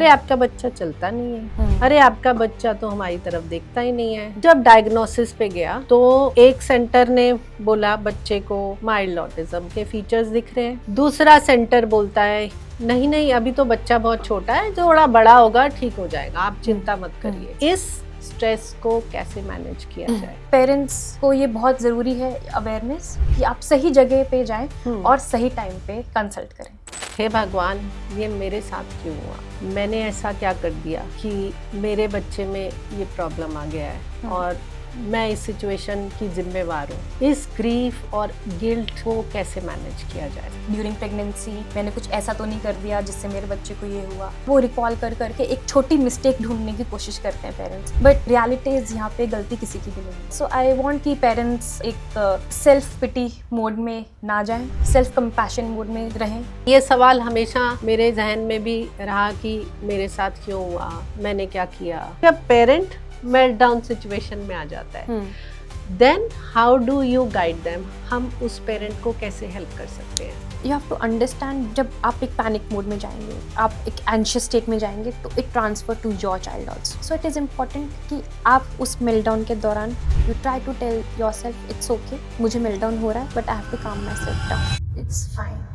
अरे आपका बच्चा चलता नहीं है, अरे आपका बच्चा तो हमारी तरफ देखता ही नहीं है। जब डायग्नोसिस पे गया तो एक सेंटर ने बोला बच्चे को माइल्ड ऑटिज्म के फीचर्स दिख रहे हैं, दूसरा सेंटर बोलता है नहीं नहीं अभी तो बच्चा बहुत छोटा है, थोड़ा बड़ा होगा ठीक हो जाएगा, आप चिंता मत करिए। इस स्ट्रेस को कैसे मैनेज किया जाए? पेरेंट्स को ये बहुत ज़रूरी है अवेयरनेस कि आप सही जगह पे जाएं और सही टाइम पे कंसल्ट करें। हे भगवान, ये मेरे साथ क्यों हुआ? मैंने ऐसा क्या कर दिया कि मेरे बच्चे में ये प्रॉब्लम आ गया है और मैं इस सिचुएशन की जिम्मेवार हूँ। इस ग्रीफ और गिल्ट को कैसे मैनेज किया जाए? ड्यूरिंग प्रेगनेंसी मैंने कुछ ऐसा तो नहीं कर दिया जिससे मेरे बच्चे को ये हुआ, वो रिकॉल कर करके एक छोटी मिस्टेक ढूंढने की कोशिश करते हैं पेरेंट्स, बट रियलिटी इज यहाँ पे गलती किसी की भी नहीं। सो आई वांट कि पेरेंट्स एक सेल्फ पिटी मोड में ना जाएं, सेल्फ कंपैशन मोड में रहें। ये सवाल हमेशा मेरे जहन में भी रहा कि मेरे साथ क्यों हुआ, मैंने क्या किया। जब पेरेंट मेल्टडाउन सिचुएशन में आ जाता है, then how do you guide them? हम उस पेरेंट को कैसे हेल्प कर सकते हैं? यू हैव टू अंडरस्टैंड, जब आप एक पैनिक मोड में जाएंगे, आप एक एंशियस स्टेट में जाएंगे, तो it transfer to your child also. So it is important कि आप उस मेल्टडाउन के दौरान you try to tell your self it's okay, मुझे मेल्टडाउन हो रहा है but I have to calm my self down, it's fine.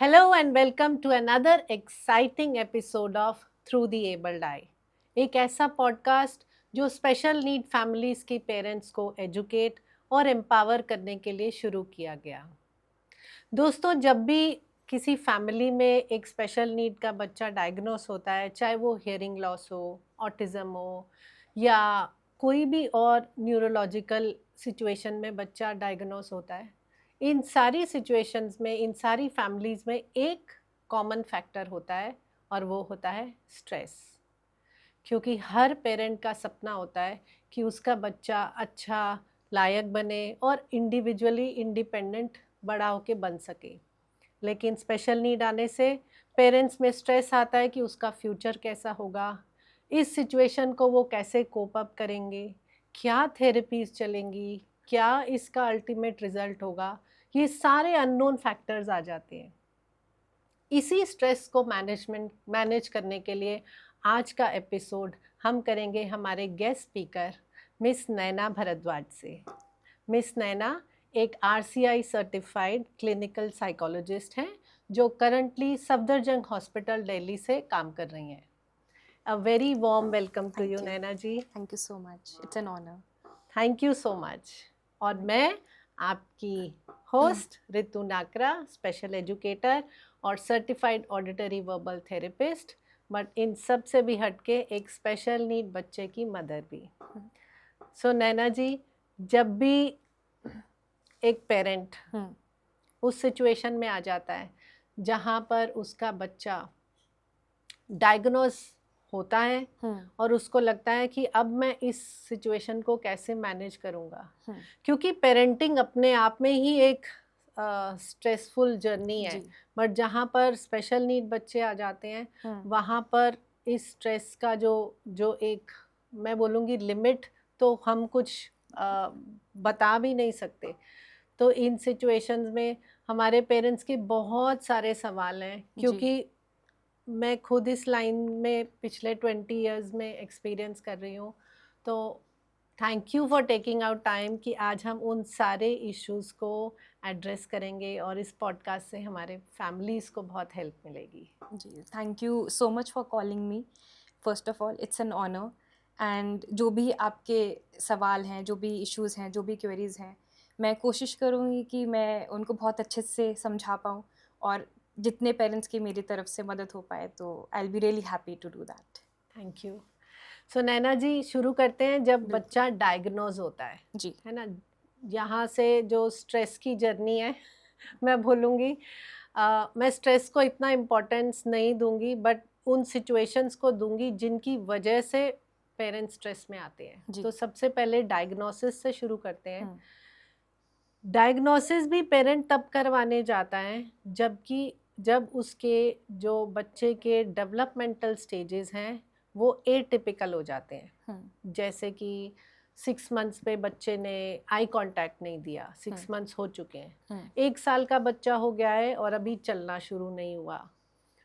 Hello and welcome to another exciting episode of Through the Abled Eye. एक ऐसा podcast जो special need families की parents को educate और एम्पावर करने के लिए शुरू किया गया। दोस्तों, जब भी किसी फैमिली में एक स्पेशल नीड का बच्चा डायग्नोस होता है, चाहे वो हियरिंग लॉस हो, ऑटिज़म हो या कोई भी और न्यूरोलॉजिकल सिचुएशन में बच्चा डायग्नोस होता है, इन सारी सिचुएशंस में, इन सारी फैमिलीज़ में एक कॉमन फैक्टर होता है और वो होता है स्ट्रेस। क्योंकि हर पेरेंट का सपना होता है कि उसका बच्चा अच्छा, लायक बने और इंडिविजुअली इंडिपेंडेंट बड़ा होके बन सके। लेकिन स्पेशल नीड आने से पेरेंट्स में स्ट्रेस आता है कि उसका फ्यूचर कैसा होगा, इस सिचुएशन को वो कैसे कोप अप करेंगे, क्या थेरेपीज चलेंगी, क्या इसका अल्टीमेट रिजल्ट होगा। ये सारे अननोन फैक्टर्स आ जाते हैं। इसी स्ट्रेस को मैनेज करने के लिए आज का एपिसोड हम करेंगे हमारे गेस्ट स्पीकर मिस नैना भारद्वाज से। मिस नैना एक RCI सर्टिफाइड क्लिनिकल साइकोलॉजिस्ट हैं जो करंटली सफदरजंग हॉस्पिटल दिल्ली से काम कर रही हैं। A very warm welcome to you Naina ji. Thank you so much, it's an honour. Thank you so much. और मैं आपकी host Ritu Nakra, special educator और certified auditory verbal therapist, but इन सब से भी हटके एक स्पेशल नीड बच्चे की मदर भी। सो नैना जी, जब भी एक पेरेंट उस सिचुएशन में आ जाता है जहाँ पर उसका बच्चा डायग्नोस होता है और उसको लगता है कि अब मैं इस सिचुएशन को कैसे मैनेज करूँगा, क्योंकि पेरेंटिंग अपने आप में ही एक स्ट्रेसफुल जर्नी है, बट जहाँ पर स्पेशल नीड बच्चे आ जाते हैं वहाँ पर इस स्ट्रेस का जो एक मैं बोलूँगी लिमिट तो हम कुछ बता भी नहीं सकते। तो इन सिचुएशंस में हमारे पेरेंट्स के बहुत सारे सवाल हैं, क्योंकि मैं खुद इस लाइन में पिछले 20 इयर्स में एक्सपीरियंस कर रही हूँ। तो thank you for taking out time कि आज हम उन सारे इश्यूज़ को एड्रेस करेंगे और इस पॉडकास्ट से हमारे फैमिलीज़ को बहुत हेल्प मिलेगी। जी, thank you so much for calling me. First of all it's an honour, and जो भी आपके सवाल हैं, जो भी इश्यूज़ हैं, जो भी क्वेरीज़ हैं, मैं कोशिश करूँगी कि मैं उनको बहुत अच्छे से समझा पाऊँ और जितने पेरेंट्स की मेरी तरफ से मदद हो पाए तो I will be really happy to do that. Thank you. So Naina ji, शुरू करते हैं। जब बच्चा डायग्नोज होता है जी, है ना, यहाँ से जो स्ट्रेस की जर्नी है मैं बोलूँगी, मैं स्ट्रेस को इतना इम्पोर्टेंस नहीं दूंगी, बट उन सिचुएशंस को दूंगी जिनकी वजह से पेरेंट्स स्ट्रेस में आते हैं। तो सबसे पहले डायग्नोसिस से शुरू करते हैं। डायग्नोसिस भी पेरेंट तब करवाने जाता है जब उसके जो बच्चे के डेवलपमेंटल स्टेजेस हैं वो एटिपिकल हो जाते हैं। जैसे कि 6 मंथ्स पे बच्चे ने आई कांटेक्ट नहीं दिया, 6 मंथ्स हो चुके हैं, 1 साल का बच्चा हो गया है और अभी चलना शुरू नहीं हुआ,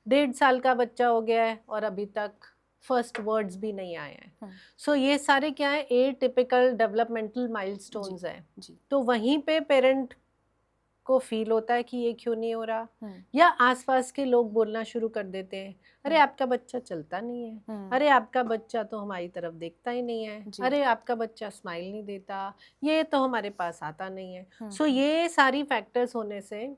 1.5 साल का बच्चा हो गया है और अभी तक फर्स्ट वर्ड्स भी नहीं आए हैं। सो ये सारे क्या है, एटिपिकल डेवलपमेंटल माइलस्टोन्स हैं। जी तो वहीं पे पेरेंट को फील होता है कि ये क्यों नहीं हो रहा, या आसपास के लोग बोलना शुरू कर देते हैं, अरे आपका बच्चा चलता नहीं है, अरे आपका बच्चा तो हमारी तरफ देखता ही नहीं है, जी। अरे आपका बच्चा स्माइल नहीं देता, ये तो हमारे पास आता नहीं है। सो ये सारी फैक्टर्स होने से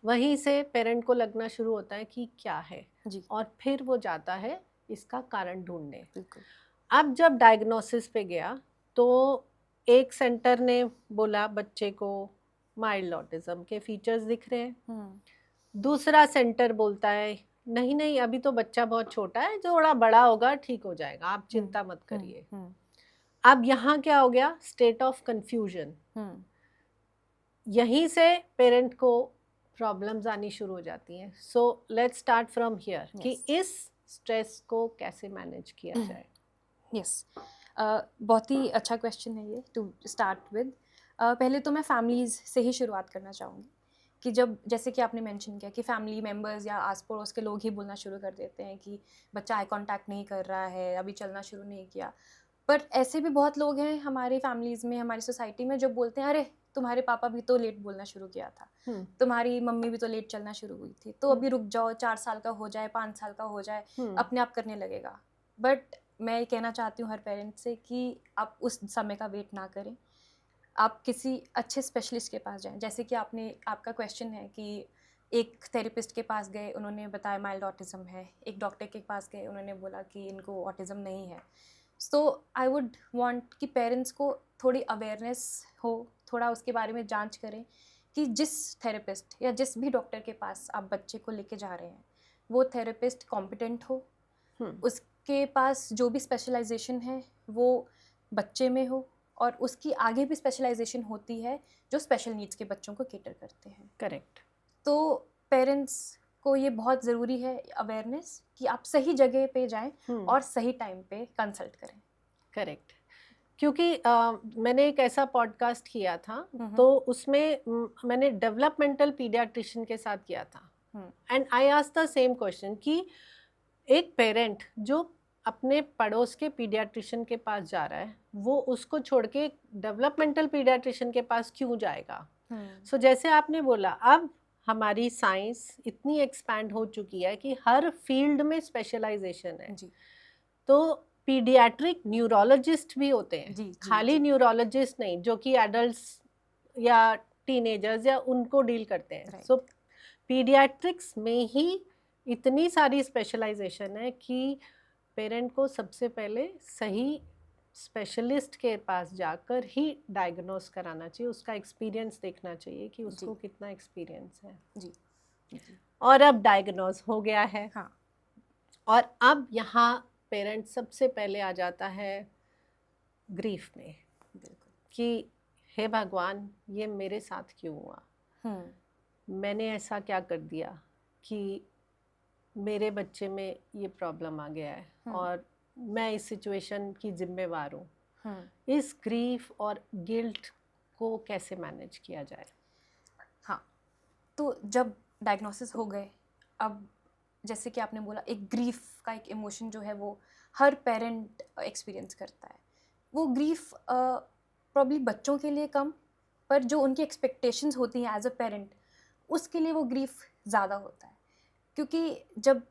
वहीं से पेरेंट को लगना शुरू होता है कि क्या है, जी और फिर वो जाता है इसका कारण ढूंढने। बिल्कुल। अब जब डायग्नोसिस पे गया तो एक सेंटर ने बोला बच्चे को माइल्ड ऑटिज्म के फीचर्स दिख रहे हैं, दूसरा सेंटर बोलता है नहीं नहीं अभी तो बच्चा बहुत छोटा है, थोड़ा बड़ा होगा ठीक हो जाएगा, आप चिंता मत करिए। अब यहाँ क्या हो गया, स्टेट ऑफ कंफ्यूजन। यहीं से पेरेंट को प्रॉब्लम्स आनी शुरू हो जाती हैं। So let's start from here कि इस स्ट्रेस को कैसे मैनेज किया जाए। यस, बहुत ही अच्छा क्वेश्चन है ये टू स्टार्ट विद। पहले तो मैं फैमिलीज़ से ही शुरुआत करना चाहूँगी कि जब, जैसे कि आपने मेंशन किया कि फैमिली मेम्बर्स या आस पड़ोस के लोग ही बोलना शुरू कर देते हैं कि बच्चा आई कांटेक्ट नहीं कर रहा है, अभी चलना शुरू नहीं किया। पर ऐसे भी बहुत लोग हैं हमारी फैमिलीज़ में, हमारी सोसाइटी में, जो बोलते हैं अरे तुम्हारे पापा भी तो लेट बोलना शुरू किया था, तुम्हारी मम्मी भी तो लेट चलना शुरू हुई थी, तो अभी रुक जाओ, 4 साल का हो जाए, 5 साल का हो जाए, अपने आप करने लगेगा। बट मैं ये कहना चाहती हूँ हर पेरेंट्स से कि आप उस समय का वेट ना करें, आप किसी अच्छे स्पेशलिस्ट के पास जाएं। जैसे कि आपका क्वेश्चन है कि एक थेरेपिस्ट के पास गए, उन्होंने बताया माइल्ड ऑटिज्म है, एक डॉक्टर के पास गए, उन्होंने बोला कि इनको ऑटिज्म नहीं है। सो आई वुड वांट कि पेरेंट्स को थोड़ी अवेयरनेस हो, थोड़ा उसके बारे में जांच करें कि जिस थेरेपिस्ट या जिस भी डॉक्टर के पास आप बच्चे को लेके जा रहे हैं वो थेरेपिस्ट कॉम्पिटेंट हो, उसके पास जो भी स्पेशलाइजेशन है वो बच्चे में हो, और उसकी आगे भी स्पेशलाइजेशन होती है जो स्पेशल नीड्स के बच्चों को केटर करते हैं। करेक्ट। तो पेरेंट्स को ये बहुत ज़रूरी है अवेयरनेस कि आप सही जगह पे जाएं और सही टाइम पे कंसल्ट करें। करेक्ट। क्योंकि मैंने एक ऐसा पॉडकास्ट किया था तो उसमें मैंने डेवलपमेंटल पीडियाट्रिशियन के साथ किया था, and I asked the same question कि एक पेरेंट जो अपने पड़ोस के पीडियाट्रिशियन के पास जा रहा है वो उसको छोड़ के डेवलपमेंटल पीडियाट्रिशियन के पास क्यों जाएगा। सो जैसे आपने बोला, अब हमारी साइंस इतनी एक्सपैंड हो चुकी है कि हर फील्ड में स्पेशलाइजेशन है जी। तो पीडियाट्रिक न्यूरोलॉजिस्ट भी होते हैं, जी, खाली न्यूरोलॉजिस्ट नहीं जो कि एडल्ट्स या टीनेजर्स या उनको डील करते हैं। सो पीडियाट्रिक्स में ही इतनी सारी स्पेशलाइजेशन है कि पेरेंट को सबसे पहले सही स्पेशलिस्ट के पास जाकर ही डायग्नोस कराना चाहिए, उसका एक्सपीरियंस देखना चाहिए कि उसको कितना एक्सपीरियंस है। जी। और अब डायग्नोस हो गया है, हाँ, और अब यहाँ पेरेंट सबसे पहले आ जाता है ग्रीफ में, बिल्कुल, कि हे भगवान ये मेरे साथ क्यों हुआ, मैंने ऐसा क्या कर दिया कि मेरे बच्चे में ये प्रॉब्लम आ गया है और मैं इस सिचुएशन की जिम्मेवार हूँ। इस ग्रीफ और गिल्ट को कैसे मैनेज किया जाए। हाँ, तो जब डायग्नोसिस हो गए, अब जैसे कि आपने बोला एक ग्रीफ का एक इमोशन जो है वो हर पेरेंट एक्सपीरियंस करता है। वो ग्रीफ प्रॉब्ली बच्चों के लिए कम, पर जो उनकी एक्सपेक्टेशंस होती हैं एज अ पेरेंट उसके लिए वो ग्रीफ ज़्यादा होता है। क्योंकि जब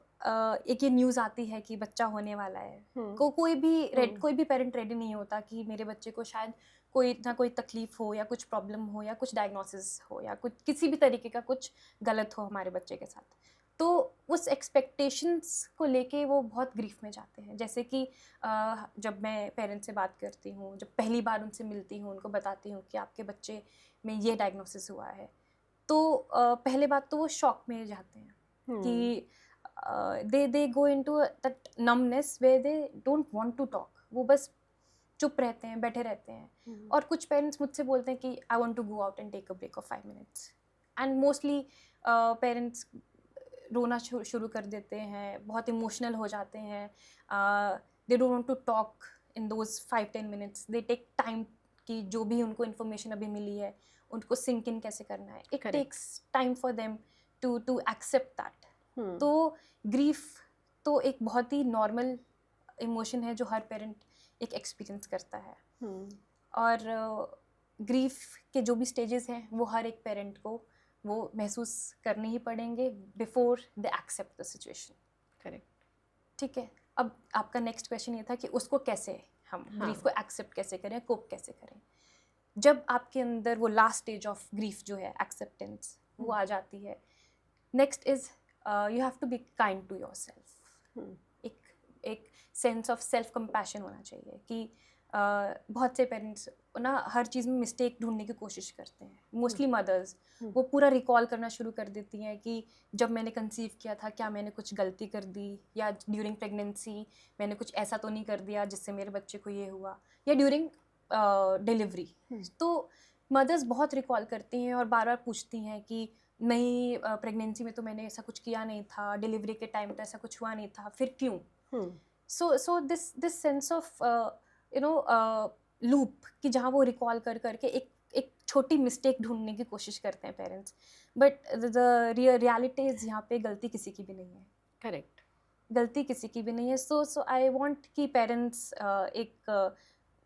एक ये न्यूज़ आती है कि बच्चा होने वाला है, कोई भी पेरेंट रेडी नहीं होता कि मेरे बच्चे को शायद कोई ना कोई तकलीफ हो या कुछ प्रॉब्लम हो या कुछ डायग्नोसिस हो या कुछ किसी भी तरीके का कुछ गलत हो हमारे बच्चे के साथ। तो उस एक्सपेक्टेशंस को लेके वो बहुत ग्रीफ में जाते हैं। जैसे कि जब मैं पेरेंट्स से बात करती हूँ, जब पहली बार उनसे मिलती हूँ, उनको बताती हूँ कि आपके बच्चे में ये डायग्नोसिस हुआ है, तो पहले बात तो वो शॉक में जाते हैं कि they go into that numbness where they don't want to talk, वो बस चुप रहते हैं, बैठे रहते हैं। और कुछ पेरेंट्स मुझसे बोलते हैं कि I want to go out and take a break of 5 minutes, and mostly parents रोना शुरू कर देते हैं, बहुत इमोशनल हो जाते हैं। They don't want to talk in those 5-10 minutes, they take time कि जो भी उनको इन्फॉर्मेशन अभी मिली है उनको सिंक इन कैसे करना है। It takes time for them to accept that. तो ग्रीफ तो एक बहुत ही नॉर्मल इमोशन है जो हर पेरेंट एक एक्सपीरियंस करता है, और ग्रीफ के जो भी स्टेजेस हैं वो हर एक पेरेंट को वो महसूस करने ही पड़ेंगे before they accept the situation. Correct. ठीक है, अब आपका नेक्स्ट क्वेश्चन ये था कि उसको कैसे हम ग्रीफ को एक्सेप्ट कैसे करें, कोप कैसे करें। जब आपके अंदर वो लास्ट स्टेज ऑफ ग्रीफ जो है एक्सेप्टेंस वो आ जाती है, next is you have to be kind to yourself. एक सेंस ऑफ सेल्फ कंपैशन होना चाहिए कि बहुत से पेरेंट्स ना हर चीज़ में मिस्टेक ढूंढने की कोशिश करते हैं, मोस्टली मदर्स। वो पूरा रिकॉल करना शुरू कर देती हैं कि जब मैंने कंसीव किया था क्या मैंने कुछ गलती कर दी, या ड्यूरिंग प्रेगनेंसी मैंने कुछ ऐसा तो नहीं कर दिया जिससे मेरे बच्चे को ये हुआ, या ड्यूरिंग डिलीवरी। तो मदर्स बहुत रिकॉल करती हैं और बार बार पूछती हैं कि नहीं, प्रेगनेंसी में तो मैंने ऐसा कुछ किया नहीं था, डिलीवरी के टाइम तो ऐसा कुछ हुआ नहीं था, फिर क्यों। So this sense of loop कि जहाँ वो रिकॉल कर करके एक छोटी मिस्टेक ढूंढने की कोशिश करते हैं parents, but the reality is यहाँ पे गलती किसी की भी नहीं है। करेक्ट, गलती किसी की भी नहीं है। सो आई वांट कि पेरेंट्स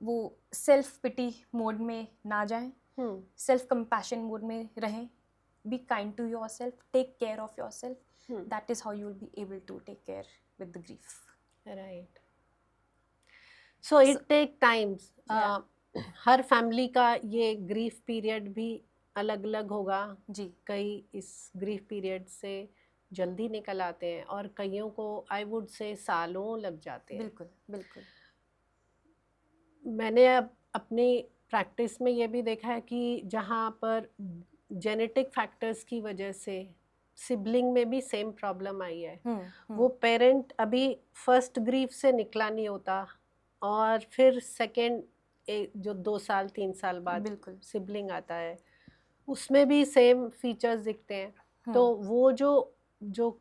वो सेल्फ पिटी मोड में ना जाएं, सेल्फ कंपैशन मोड में रहें। Be kind to your self, take care of your self, that is how you will be able to take care with the grief. Right. So it take times. हर family का ये grief period भी अलग अलग होगा जी। कई इस grief period से जल्दी निकल आते हैं और कईयों को आई वुड से सालों लग जाते हैं। बिल्कुल बिल्कुल। मैंने अब अपनी प्रैक्टिस में ये भी देखा है कि जहाँ पर जेनेटिक फैक्टर्स की वजह से सिबलिंग में भी सेम प्रॉब्लम आई है, वो पेरेंट अभी फर्स्ट ग्रीफ से निकला नहीं होता और फिर सेकेंड जो 2 साल 3 साल बाद बिल्कुल सिबलिंग आता है उसमें भी सेम फीचर्स दिखते हैं। तो वो जो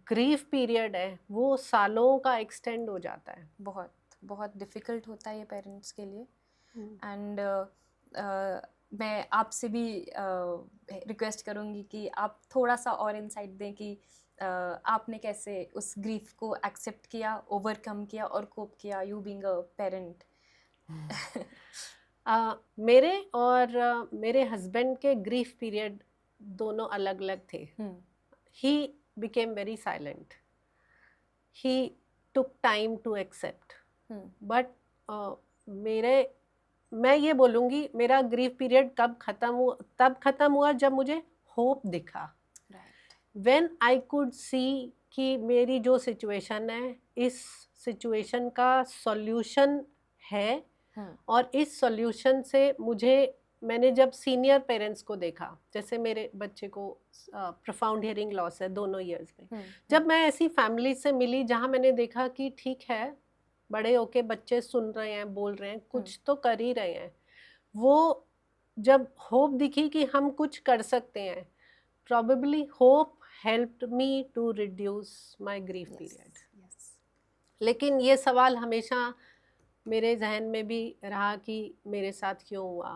ग्रीफ पीरियड है वो सालों का एक्सटेंड हो जाता है। बहुत बहुत डिफ़िकल्ट होता है ये पेरेंट्स के लिए। एंड मैं आपसे भी रिक्वेस्ट करूँगी कि आप थोड़ा सा और इंसाइट दें कि आपने कैसे उस ग्रीफ को एक्सेप्ट किया, ओवरकम किया और कोप किया, यू बीइंग अ पेरेंट। मेरे और मेरे हस्बैंड के ग्रीफ पीरियड दोनों अलग अलग थे। He became very silent, he took time to accept, but मैं ये बोलूँगी मेरा ग्रीफ पीरियड कब ख़त्म हुआ जब मुझे होप दिखा। व्हेन आई कुड सी कि मेरी जो सिचुएशन है इस सिचुएशन का सॉल्यूशन है और इस सॉल्यूशन से मैंने जब सीनियर पेरेंट्स को देखा, जैसे मेरे बच्चे को प्रोफाउंड हियरिंग लॉस है दोनों ईयर्स में, जब मैं ऐसी फैमिली से मिली जहाँ मैंने देखा कि ठीक है बड़े होके बच्चे सुन रहे हैं, बोल रहे हैं, कुछ तो कर ही रहे हैं, वो जब होप दिखी कि हम कुछ कर सकते हैं, probably hope helped me to reduce my grief period. लेकिन ये सवाल हमेशा मेरे जहन में भी रहा कि मेरे साथ क्यों हुआ,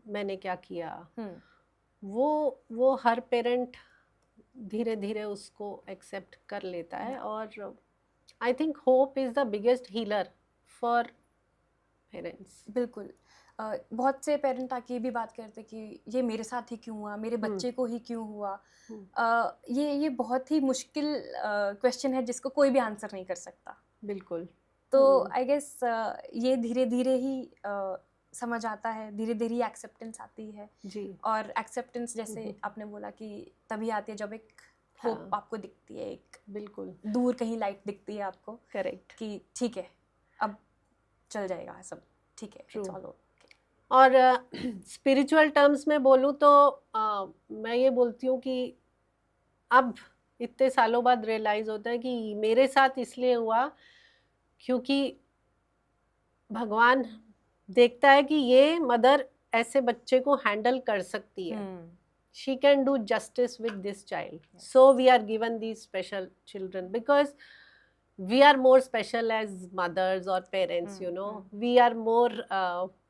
मैंने क्या किया। वो हर पेरेंट धीरे धीरे उसको एक्सेप्ट कर लेता है और I think hope is the biggest healer for parents. बिल्कुल। बहुत से पेरेंट आके ये भी बात करते कि ये मेरे साथ ही क्यों हुआ, मेरे बच्चे को ही क्यों हुआ। ये बहुत ही मुश्किल क्वेश्चन है जिसको कोई भी आंसर नहीं कर सकता। बिल्कुल। तो आई गेस ये धीरे धीरे ही समझ आता है, धीरे धीरे एक्सेप्टेंस आती है जी। और एक्सेप्टेंस जैसे आपने बोला कि तभी आती है जब एक होप आपको दिखती है, एक बिल्कुल दूर कहीं लाइट दिखती है आपको। करेक्ट। कि ठीक है अब चल जाएगा सब, ठीक है, इट्स ऑल ओके। और स्पिरिचुअल टर्म्स में बोलूँ तो मैं ये बोलती हूँ कि अब इतने सालों बाद रियलाइज़ होता है कि मेरे साथ इसलिए हुआ क्योंकि भगवान देखता है कि ये मदर ऐसे बच्चे को हैंडल कर सकती है, she can do justice with this child. So we are given these special children because we are more special as mothers or parents, you know, we are more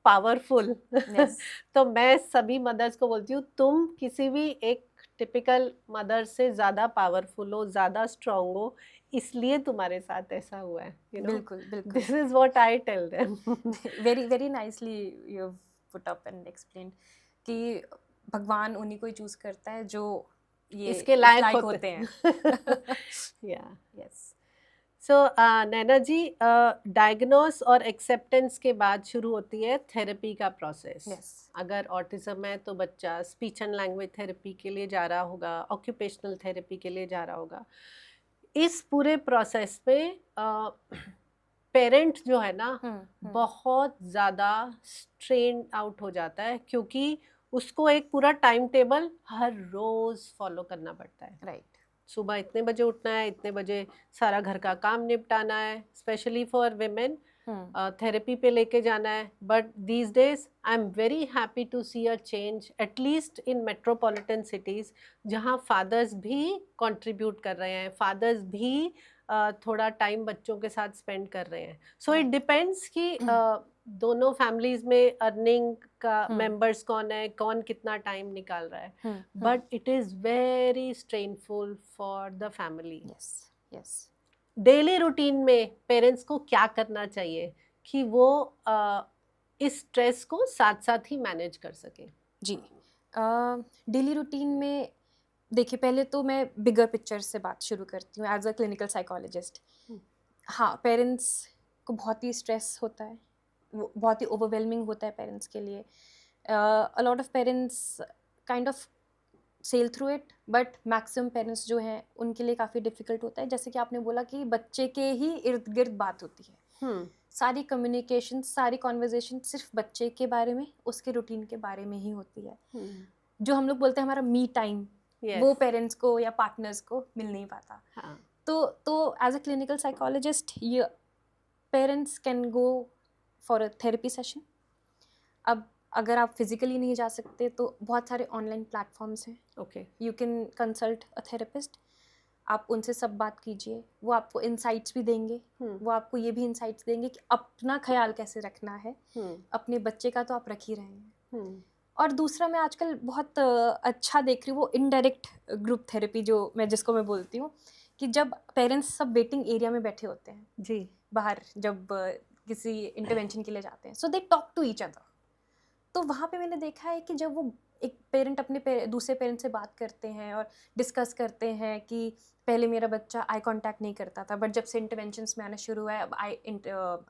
powerful. Yes. तो मैं सभी mother's को बोलती हूँ तुम किसी भी एक टिपिकल मदर से ज़्यादा पावरफुल हो, ज़्यादा स्ट्रांग हो, इसलिए तुम्हारे साथ ऐसा हुआ है, यू नो. बिल्कुल बिल्कुल. This is what I tell them. Very very nicely you put up and explain कि भगवान उन्हीं को ही चूज करता है जो ये इसके लायक लायक होते होते हैं. या यस. सो नैना जी, डायग्नोस और एक्सेप्टेंस के बाद शुरू होती है थेरेपी का प्रोसेस. Yes. अगर ऑटिज्म है तो बच्चा स्पीच एंड लैंग्वेज थेरेपी के लिए जा रहा होगा, ऑक्यूपेशनल थेरेपी के लिए जा रहा होगा. इस पूरे प्रोसेस में पेरेंट जो है ना बहुत ज़्यादा स्ट्रेन आउट हो जाता है, क्योंकि उसको एक पूरा टाइम टेबल हर रोज़ फॉलो करना पड़ता है. राइट. सुबह इतने बजे उठना है, इतने बजे सारा घर का काम निपटाना है, स्पेशली फॉर विमेन. थेरेपी पे लेके जाना है. But these days I am very happy to see a change, at least in metropolitan cities, जहाँ फादर्स भी कंट्रीब्यूट कर रहे हैं, फादर्स भी थोड़ा टाइम बच्चों के साथ स्पेंड कर रहे हैं. सो इट डिपेंड्स कि दोनों फैमिलीज में अर्निंग का मेंबर्स कौन है, कौन कितना टाइम निकाल रहा है. But it is very strainful for the family. Yes yes. Daily routine में पेरेंट्स को क्या करना चाहिए कि वो इस स्ट्रेस को साथ साथ ही मैनेज कर सके? जी. डेली रूटीन में देखिए, पहले तो मैं बिगर पिक्चर से बात शुरू करती हूँ एज अ क्लिनिकल साइकोलॉजिस्ट. हाँ, पेरेंट्स को बहुत ही स्ट्रेस होता है, वो बहुत ही ओवरवेलमिंग होता है पेरेंट्स के लिए. A lot of parents kind of sail through it, but maximum parents जो हैं उनके लिए काफ़ी डिफिकल्ट होता है. जैसे कि आपने बोला कि बच्चे के ही इर्द गिर्द बात होती है. सारी कम्युनिकेशन, सारी कॉन्वर्जेशन सिर्फ बच्चे के बारे में, उसके रूटीन के बारे में ही होती है. जो हम लोग बोलते हैं हमारा मी टाइम, वो पेरेंट्स को या पार्टनर्स को मिल नहीं पाता. तो एज अ क्लिनिकल साइकोलॉजिस्ट ये parents can go for a therapy session. अब अगर आप फिजिकली नहीं जा सकते तो बहुत सारे ऑनलाइन प्लेटफॉर्म्स हैं. Okay. You can consult a therapist. आप उनसे सब बात कीजिए, वो आपको इंसाइट्स भी देंगे. वो आपको ये भी इंसाइट्स देंगे कि अपना ख्याल कैसे रखना है. अपने बच्चे का तो आप रख ही रहे हैं. और दूसरा, मैं आजकल बहुत अच्छा देख रही हूँ वो इनडायरेक्ट ग्रुप थेरेपी, जो जिसको मैं बोलती हूँ कि जब पेरेंट्स सब वेटिंग एरिया में बैठे होते हैं जी, बाहर, जब किसी इंटरवेंशन के लिए जाते हैं, so they talk to each other. तो वहाँ पे मैंने देखा है कि जब वो एक पेरेंट अपने दूसरे पेरेंट से बात करते हैं और डिस्कस करते हैं कि पहले मेरा बच्चा आई कांटेक्ट नहीं करता था, बट जब से इंटरवेंशंस में आना शुरू हुआ है अब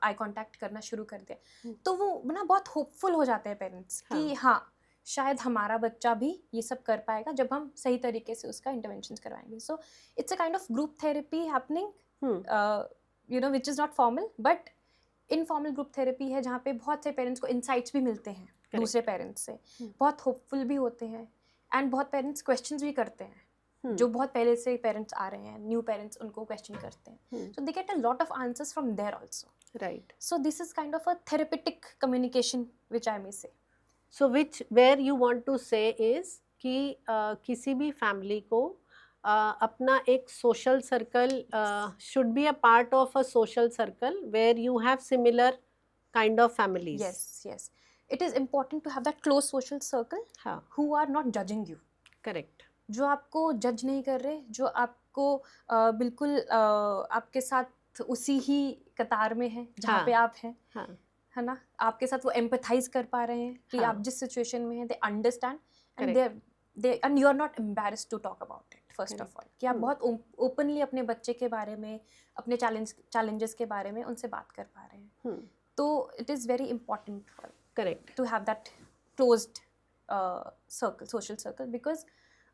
आई कांटेक्ट करना शुरू कर दिया, तो वो ना बहुत होपफुल हो जाते हैं पेरेंट्स कि हाँ, शायद हमारा बच्चा भी ये सब कर पाएगा जब हम सही तरीके से उसका इंटरवेंशंस करवाएंगे. So it's a kind of group therapy happening, you know, which is not formal but informal group therapy है, जहाँ पे बहुत से पेरेंट्स को इंसाइट्स भी मिलते हैं दूसरे पेरेंट्स से, बहुत होपफुल भी होते हैं, एंड बहुत पेरेंट्स क्वेश्चंस भी करते हैं. जो बहुत पहले से पेरेंट्स आ रहे हैं, न्यू पेरेंट्स उनको क्वेश्चन करते हैं, so they get a lot of answers from there also. Right. So this is kind of a therapeutic communication which I may say. So which where you want to say is कि किसी भी family को अपना एक social circle should be a part of a social circle where you have similar kind of families. Yes. It is important to have that close social circle who are not judging you. Correct. जो आपको जज नहीं कर रहे, जो आपको बिल्कुल आपके साथ उसी ही कतार में है जहाँ पे आप हैं, है ना, आपके साथ वो एम्पथाइज कर पा रहे हैं कि आप जिस सिचुएशन में हैं, they understand and you are not embarrassed to talk about it. First of all कि आप बहुत ओपनली अपने बच्चे के बारे में, अपने चैलेंजेस के बारे में उनसे बात कर पा रहे हैं. तो it is very important for correct to have that closed circle, social circle, because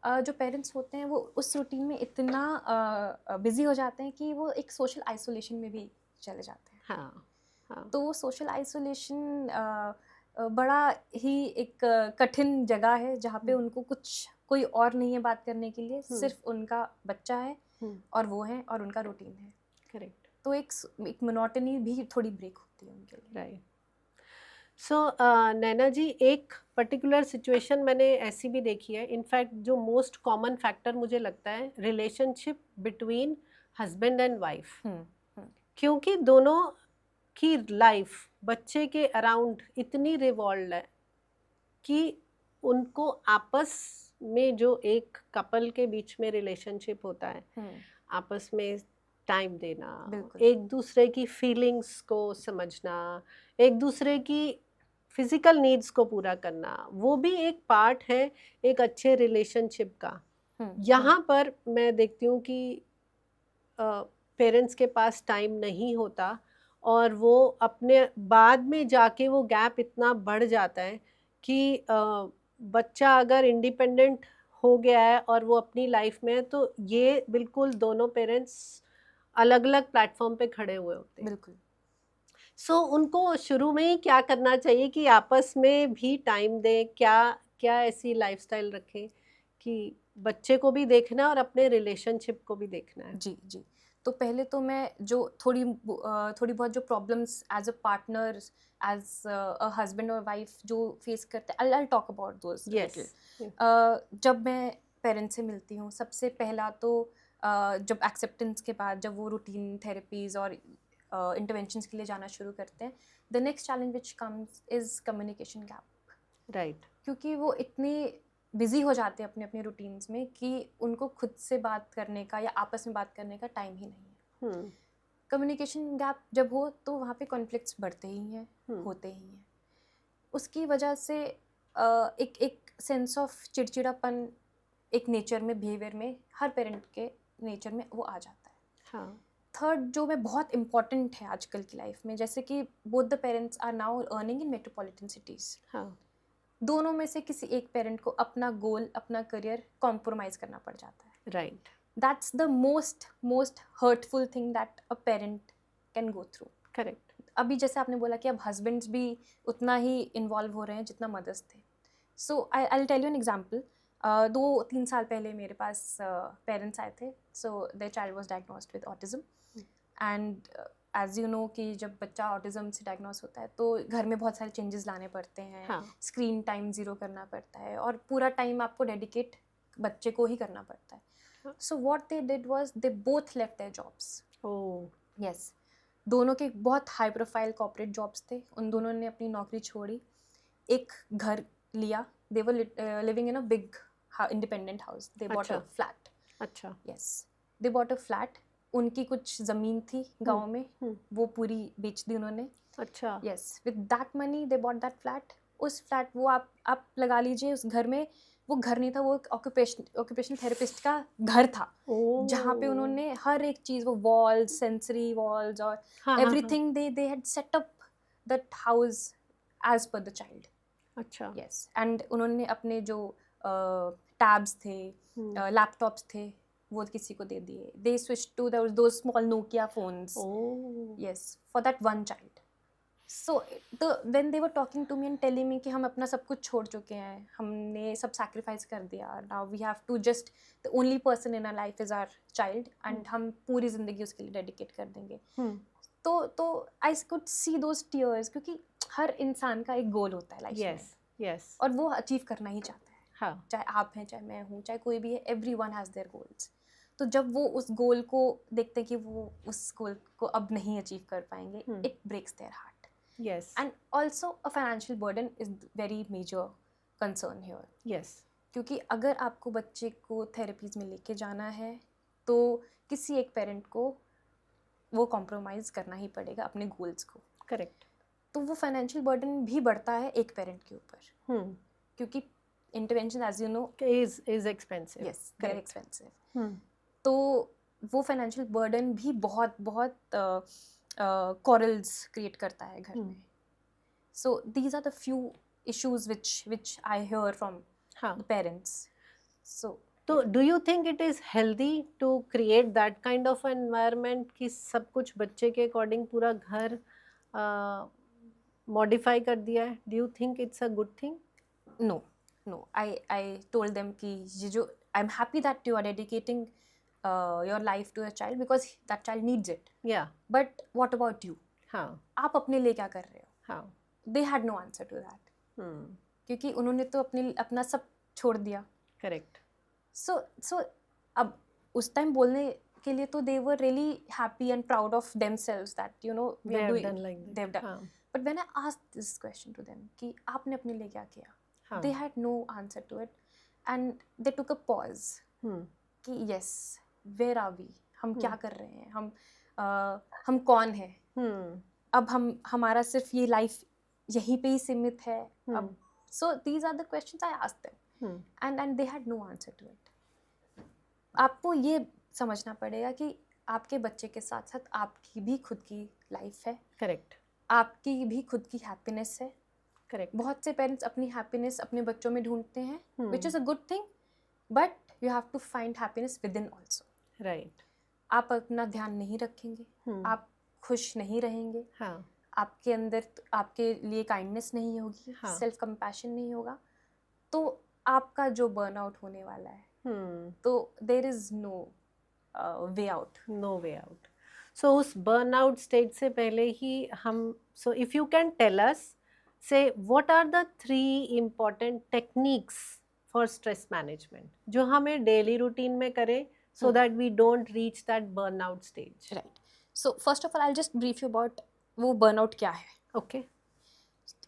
जो पेरेंट्स होते हैं वो उस रूटीन में इतना बिजी हो जाते हैं कि वो एक सोशल आइसोलेशन में भी चले जाते हैं. तो वो सोशल आइसोलेशन बड़ा ही एक कठिन जगह है जहाँ पे उनको कोई और नहीं है बात करने के लिए, सिर्फ उनका बच्चा है और वो है और उनका रूटीन है. करेक्ट. तो एक मोनोटनी भी थोड़ी ब्रेक होती है उनके लिए. राइट. सो नैना जी, एक पर्टिकुलर सिचुएशन मैंने ऐसी भी देखी है, इनफैक्ट जो मोस्ट कॉमन फैक्टर मुझे लगता है relationship between husband and wife, क्योंकि दोनों की लाइफ बच्चे के अराउंड इतनी रिवॉल्व है कि उनको आपस में जो एक कपल के बीच में रिलेशनशिप होता है, हम्म, आपस में टाइम देना, बिल्कुल एक दूसरे की फीलिंग्स को समझना, एक दूसरे की फिजिकल नीड्स को पूरा करना, वो भी एक पार्ट है एक अच्छे रिलेशनशिप का। यहाँ पर मैं देखती हूँ कि पेरेंट्स के पास टाइम नहीं होता और वो अपने बाद में जाके वो गैप इतना बढ़ जाता है कि बच्चा अगर इंडिपेंडेंट हो गया है और वो अपनी लाइफ में है, तो ये बिल्कुल दोनों पेरेंट्स अलग अलग प्लेटफॉर्म पे खड़े हुए होते हैं। बिल्कुल। सो उनको शुरू में ही क्या करना चाहिए कि आपस में भी टाइम दें, क्या क्या ऐसी लाइफस्टाइल रखें कि बच्चे को भी देखना है और अपने रिलेशनशिप को भी देखना है? जी जी। तो पहले तो मैं जो थोड़ी बहुत जो problems as a partner, as a husband और वाइफ जो फेस करते हैं, I talk about those yes. Little. जब मैं पेरेंट्स से मिलती हूँ, सबसे पहला तो जब एक्सेप्टेंस के बाद जब वो रूटीन थेरेपीज और इंटरवेंशंस के लिए जाना शुरू करते हैं, the next challenge which comes is communication gap. Right. क्योंकि वो इतने बिजी हो जाते हैं अपने अपने रूटीन्स में कि उनको खुद से बात करने का या आपस में बात करने का टाइम ही नहीं है। कम्युनिकेशन गैप जब हो तो वहाँ पे कॉन्फ्लिक्ट्स बढ़ते ही हैं, होते ही हैं। उसकी वजह से एक एक सेंस ऑफ चिड़चिड़ापन एक नेचर में, बिहेवियर में, हर पेरेंट के नेचर में वो आ जाता है। हाँ। थर्ड जो मैं बहुत इम्पॉर्टेंट है आजकल की लाइफ में, जैसे कि both the parents are now earning in metropolitan cities. हाँ। दोनों में से किसी एक पेरेंट को अपना गोल, अपना करियर कॉम्प्रोमाइज़ करना पड़ जाता है। Right. That's the most hurtful thing that a parent can go through. Correct. अभी जैसे आपने बोला कि अब हस्बैंड्स भी उतना ही इन्वॉल्व हो रहे हैं जितना मदर्स थे। So I tell you an example. 2-3 साल पहले मेरे पास पेरेंट्स आए थे। So their child was diagnosed with autism. And as you know कि जब बच्चा ऑटिज्म से डायग्नोस होता है तो घर में बहुत सारे चेंजेस लाने पड़ते हैं। हाँ। स्क्रीन टाइम ज़ीरो करना पड़ता है और पूरा टाइम आपको डेडिकेट बच्चे को ही करना पड़ता है। So what they did was they both left their jobs. Oh. Yes. दोनों के बहुत हाई प्रोफाइल कॉर्पोरेट जॉब्स थे। उन दोनों ने अपनी नौकरी छोड़ी, एक घर लिया। They were living in a big independent house. They bought a अच्छा। फ्लैट। अच्छा। Yes, they bought a flat. उनकी कुछ ज़मीन थी गांव में, वो पूरी बेच दी उन्होंने। अच्छा। Yes, with that money they bought that flat. उस फ्लैट वो आप लगा लीजिए, उस घर में वो घर नहीं था, वो एक ऑक्यूपेशनल थेरेपिस्ट का घर था, जहाँ पे उन्होंने हर एक चीज़, वो वॉल्स, सेंसरी वॉल्स और हाँ, हाँ, everything they had set up that house as per the child. अच्छा। यस, एंड उन्होंने अपने जो टैब्स थे, लैपटॉप्स थे, वो किसी को दे दिए। दे स्विच टू दो small Nokia phones. Oh. Yes, for that one child. So when they were talking to me and telling me कि हम अपना सब कुछ छोड़ चुके हैं, हमने सब सैक्रिफाइस कर दिया, now we have to just, the only person in our life is our child, and हम पूरी जिंदगी उसके लिए डेडिकेट कर देंगे। तो I could see those tears, क्योंकि हर इंसान का एक गोल होता है लाइफ में, यस। यस। और वो अचीव करना ही चाहता है। हाँ। चाहे आप हैं, चाहे मैं हूँ, चाहे कोई भी है, एवरीवन हैज़ देयर गोल्स। तो जब वो उस गोल को देखते हैं कि वो उस गोल को अब नहीं अचीव कर पाएंगे, it breaks their heart. Yes. And also a financial burden is very major concern here. Yes. क्योंकि अगर आपको बच्चे को थेरेपीज में लेके जाना है तो किसी एक पेरेंट को वो कॉम्प्रोमाइज़ करना ही पड़ेगा अपने गोल्स को। Correct. तो वो फाइनेंशियल बर्डन भी बढ़ता है एक पेरेंट के ऊपर, क्योंकि intervention, as you know, is expensive. Yes, they are expensive. Hmm. तो वो फाइनेंशियल बर्डन भी बहुत बहुत कॉरल्स क्रिएट करता है घर में। So these are the few issues which I hear from हाँ. the parents. So तो do you think it is healthy to create that kind of environment कि सब कुछ बच्चे के अकॉर्डिंग पूरा घर मॉडिफाई कर दिया है? Do you think it's a good thing? no, I told them कि ये जो, I'm happy that you are dedicating your life to a child because that child needs it. Yeah. But what about you? हाँ. आप अपने लिए क्या कर रहे हो? हाँ. They had no answer to that. क्योंकि उन्होंने तो अपना सब छोड़ दिया। Correct. So अब उस टाइम बोलने के लिए तो they were really happy and proud of themselves that, you know, we They are have doing, done like that. they've done. हाँ. But when I asked this question to them कि आपने अपने लिए क्या किया, हाँ. they had no answer to it. And they took a pause hmm कि yes, where are we, हम क्या हम्म कर रहे हैं, हम कौन हैं, हम्म अब हमारा सिर्फ ये लाइफ यहीं पे ही सीमित है अब. So these are the questions I asked them, hmm and they had no answer to it. आपको ये समझना पड़ेगा कि आपके बच्चे के साथ साथ आपकी भी खुद की लाइफ है, करेक्ट आपकी भी खुद की हैप्पीनेस है. करेक्ट बहुत से पेरेंट्स अपनी हैप्पीनेस अपने बच्चों में ढूंढते हैं, which is hmm a good thing, but you have to find happiness within also. Right आप अपना ध्यान नहीं रखेंगे, आप खुश नहीं रहेंगे, हाँ आपके अंदर आपके लिए काइंडनेस नहीं होगी, हाँ सेल्फ कंपैशन नहीं होगा, तो आपका जो बर्नआउट होने वाला है, तो there is no way out. No way out. So उस बर्नआउट स्टेज से पहले ही हम, so if you can tell us, say what are the 3 important techniques for stress management जो हमें डेली रूटीन में करें so that we don't reach that burnout stage. Right. So first of all I just brief you about वो burnout क्या है. Okay.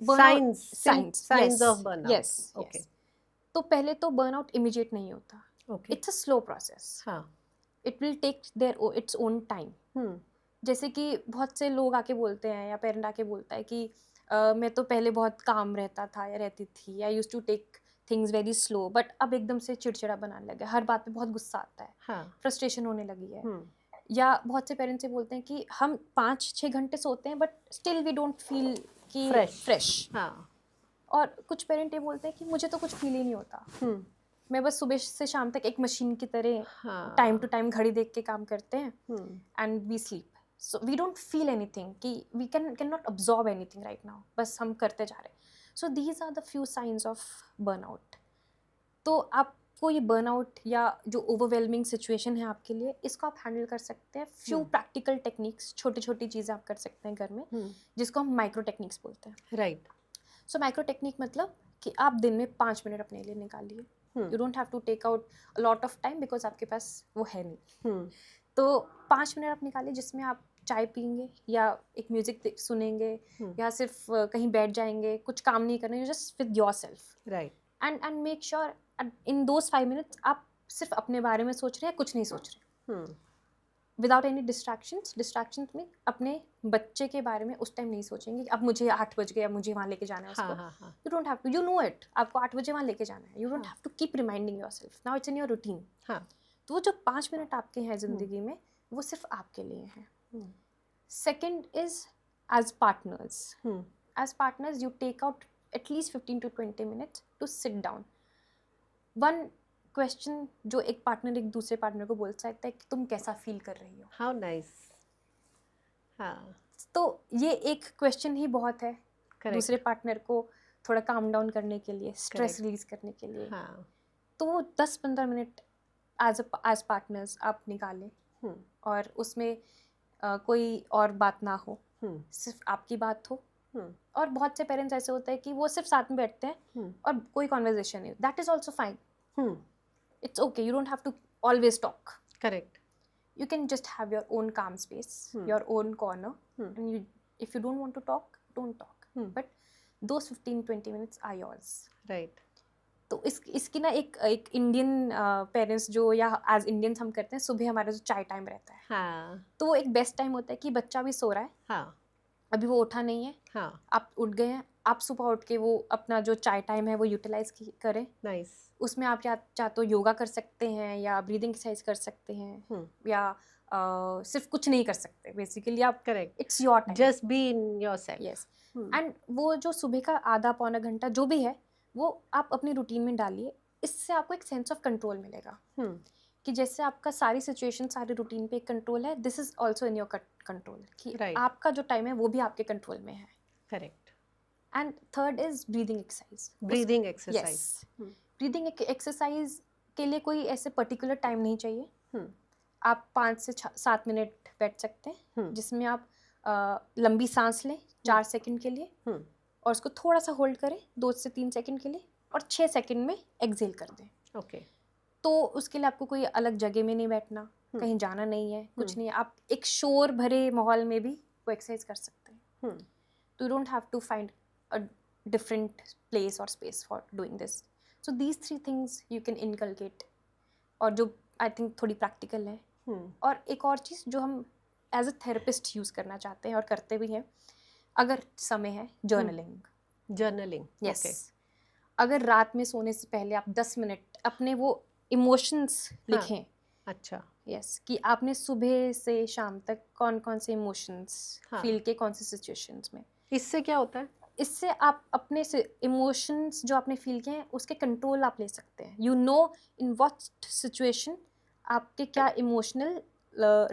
Burnout Signs science, of burnout. Yes. Okay. तो पहले तो बर्नआउट इमीडिएट नहीं होता, Okay. It's a slow process, हाँ. It will take there its own time. जैसे कि बहुत से लोग आके बोलते हैं या पेरेंट आके बोलता है कि मैं तो पहले बहुत काम रहता था या रहती थी, I used to take things very slow, but अब एकदम से चिड़चिड़ा बनाने लगा, हर बात पे बहुत गुस्सा आता है, हाँ. फ्रस्ट्रेशन होने लगी है. हम्म. या बहुत से पेरेंट्स ये बोलते हैं कि हम 5-6 घंटे सोते हैं but still we don't feel कि फ्रेश. हाँ. और कुछ पेरेंट ये बोलते हैं कि मुझे तो कुछ फील ही नहीं होता, मैं बस सुबह से शाम तक एक मशीन की तरह टाइम टू टाइम घड़ी देख के काम करते हैं, and we sleep, so we don't feel anything, कि we can not absorb anything right now, बस हम करते जा रहे हैं. So these are the few signs of burnout. तो आपको ये बर्नआउट या जो ओवरवेलमिंग सिचुएशन है आपके लिए, इसको आप हैंडल कर सकते हैं. फ्यू प्रैक्टिकल टेक्निक्स, छोटी छोटी चीज़ें आप कर सकते हैं घर में, जिसको हम माइक्रो टेक्निक्स बोलते हैं. राइट. सो माइक्रो टेक्निक मतलब कि आप दिन में 5 मिनट अपने लिए निकालिए. You don't have to take out a lot of time because आपके पास वो है नहीं. तो 5 मिनट आप निकालिए जिसमें आप चाय पियेंगे या एक म्यूजिक सुनेंगे, या सिर्फ कहीं बैठ जाएंगे, कुछ काम नहीं करना, you just with your self. Right. And make sure in those 5 minutes आप सिर्फ अपने बारे में सोच रहे हैं, कुछ नहीं सोच रहे, विदाउट एनी डिस्ट्रैक्शंस में अपने बच्चे के बारे में उस टाइम नहीं सोचेंगे कि अब मुझे 8 बज गया, मुझे वहाँ लेके जाना है उसको. You don't have to, you know it, आपको 8 बजे वहाँ लेके जाना है, you don't have to keep reminding your self, now it's in your routine. तो वो जो 5 मिनट आपके हैं ज़िंदगी में, वो सिर्फ आपके लिए हैं. Second is as partners you take out at least 15 to 20 minutes to sit down. One question जो एक पार्टनर एक दूसरे पार्टनर को बोल सकता है कि तुम कैसा फील कर रही हो. How nice. हाँ. तो ये एक क्वेश्चन ही बहुत है दूसरे पार्टनर को थोड़ा काम डाउन करने के लिए, स्ट्रेस रिलीज करने के लिए. हाँ. तो वो 10-15 मिनट एज पार्टनर्स आप निकालें, और उसमें कोई और बात ना हो, सिर्फ आपकी बात हो. और बहुत से पेरेंट्स ऐसे होते हैं कि वो सिर्फ साथ में बैठते हैं और कोई कॉन्वर्जेशन नहीं, that is also fine. It's okay, you don't have to always talk. Correct. You can just have your own calm space, your own corner, and if you don't want to talk, don't talk. But those 15-20 minutes are yours. Right. तो इसकी ना एक Indian parents जो या as Indians हम करते हैं, सुबह हमारा जो चाय टाइम रहता है, हाँ. तो वो एक बेस्ट टाइम होता है कि बच्चा भी सो रहा है, हाँ. अभी वो उठा नहीं है, हाँ. आप उठ गए हैं, आप सुबह उठ के वो अपना जो चाय टाइम है वो यूटिलाइज करें. नाइस. उसमें आप या चाहे तो योगा कर सकते हैं, या ब्रीदिंग एक्सरसाइज कर सकते हैं, या सिर्फ कुछ नहीं कर सकते. बेसिकली आप, correct, it's your time, just be in yourself. Yes. And वो जो सुबह का आधा पौना घंटा जो भी है, वो आप अपनी रूटीन में डालिए. इससे आपको एक सेंस ऑफ कंट्रोल मिलेगा, कि जैसे आपका सारी सिचुएशन, सारी रूटीन पे एक कंट्रोल है, this is also in your control, कि आपका जो टाइम है वो भी आपके कंट्रोल में है. Correct. And third is breathing exercise. Breathing exercise. Breathing exercise के लिए कोई ऐसे पर्टिकुलर टाइम नहीं चाहिए. आप 5 से 7 मिनट बैठ सकते हैं, जिसमें आप लंबी सांस लें 4 सेकंड के लिए, और उसको थोड़ा सा होल्ड करें 2 से 3 सेकंड के लिए, और 6 सेकंड में एक्सहेल कर दें. ओके. तो उसके लिए आपको कोई अलग जगह में नहीं बैठना, कहीं जाना नहीं है, कुछ नहीं है. आप एक शोर भरे माहौल में भी वो एक्सरसाइज कर सकते हैं. तो you don't have to find a different place और space for doing this. So these 3 things you can inculcate, और जो आई थिंक थोड़ी प्रैक्टिकल है। और एक और चीज़ जो हम एज अ थेरेपिस्ट यूज़ करना चाहते हैं और करते भी हैं, अगर समय है, जर्नलिंग। जर्नलिंग, यस, ओके, अगर रात में सोने से पहले आप 10 मिनट अपने वो इमोशंस लिखें। अच्छा, यस, कि आपने सुबह से शाम तक कौन कौन से इमोशंस हाँ। फील के, कौन से सिचुएशंस में। इससे क्या होता है? इससे आप अपने इमोशंस जो आपने फील किए हैं उसके कंट्रोल आप ले सकते हैं। You know in what situation आपके क्या इमोशनल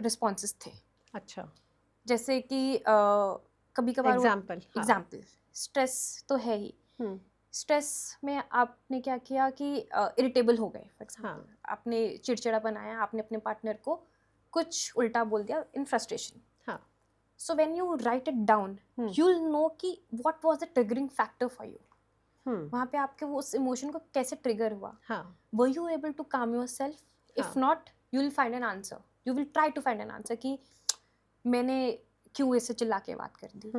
रिस्पॉन्सेस थे। अच्छा, जैसे कि कभी कभार एग्जाम्पल, हाँ, एग्जाम्पल, स्ट्रेस तो है ही। स्ट्रेस में आपने क्या किया कि इरिटेबल हो गए, फॉर एग्जाम्पल हाँ, आपने चिड़चिड़ा बनाया, आपने अपने पार्टनर को कुछ उल्टा बोल दिया इन फ्रस्ट्रेशन। हाँ, so when you write it down, you will know कि what was the triggering factor for you. वहाँ पे आपके वो उस इमोशन को कैसे ट्रिगर हुआ। हाँ, were you able to calm your self? If not, you will find an answer, you will try to find an answer कि मैंने क्यों ऐसे चिल्ला के बात कर दी,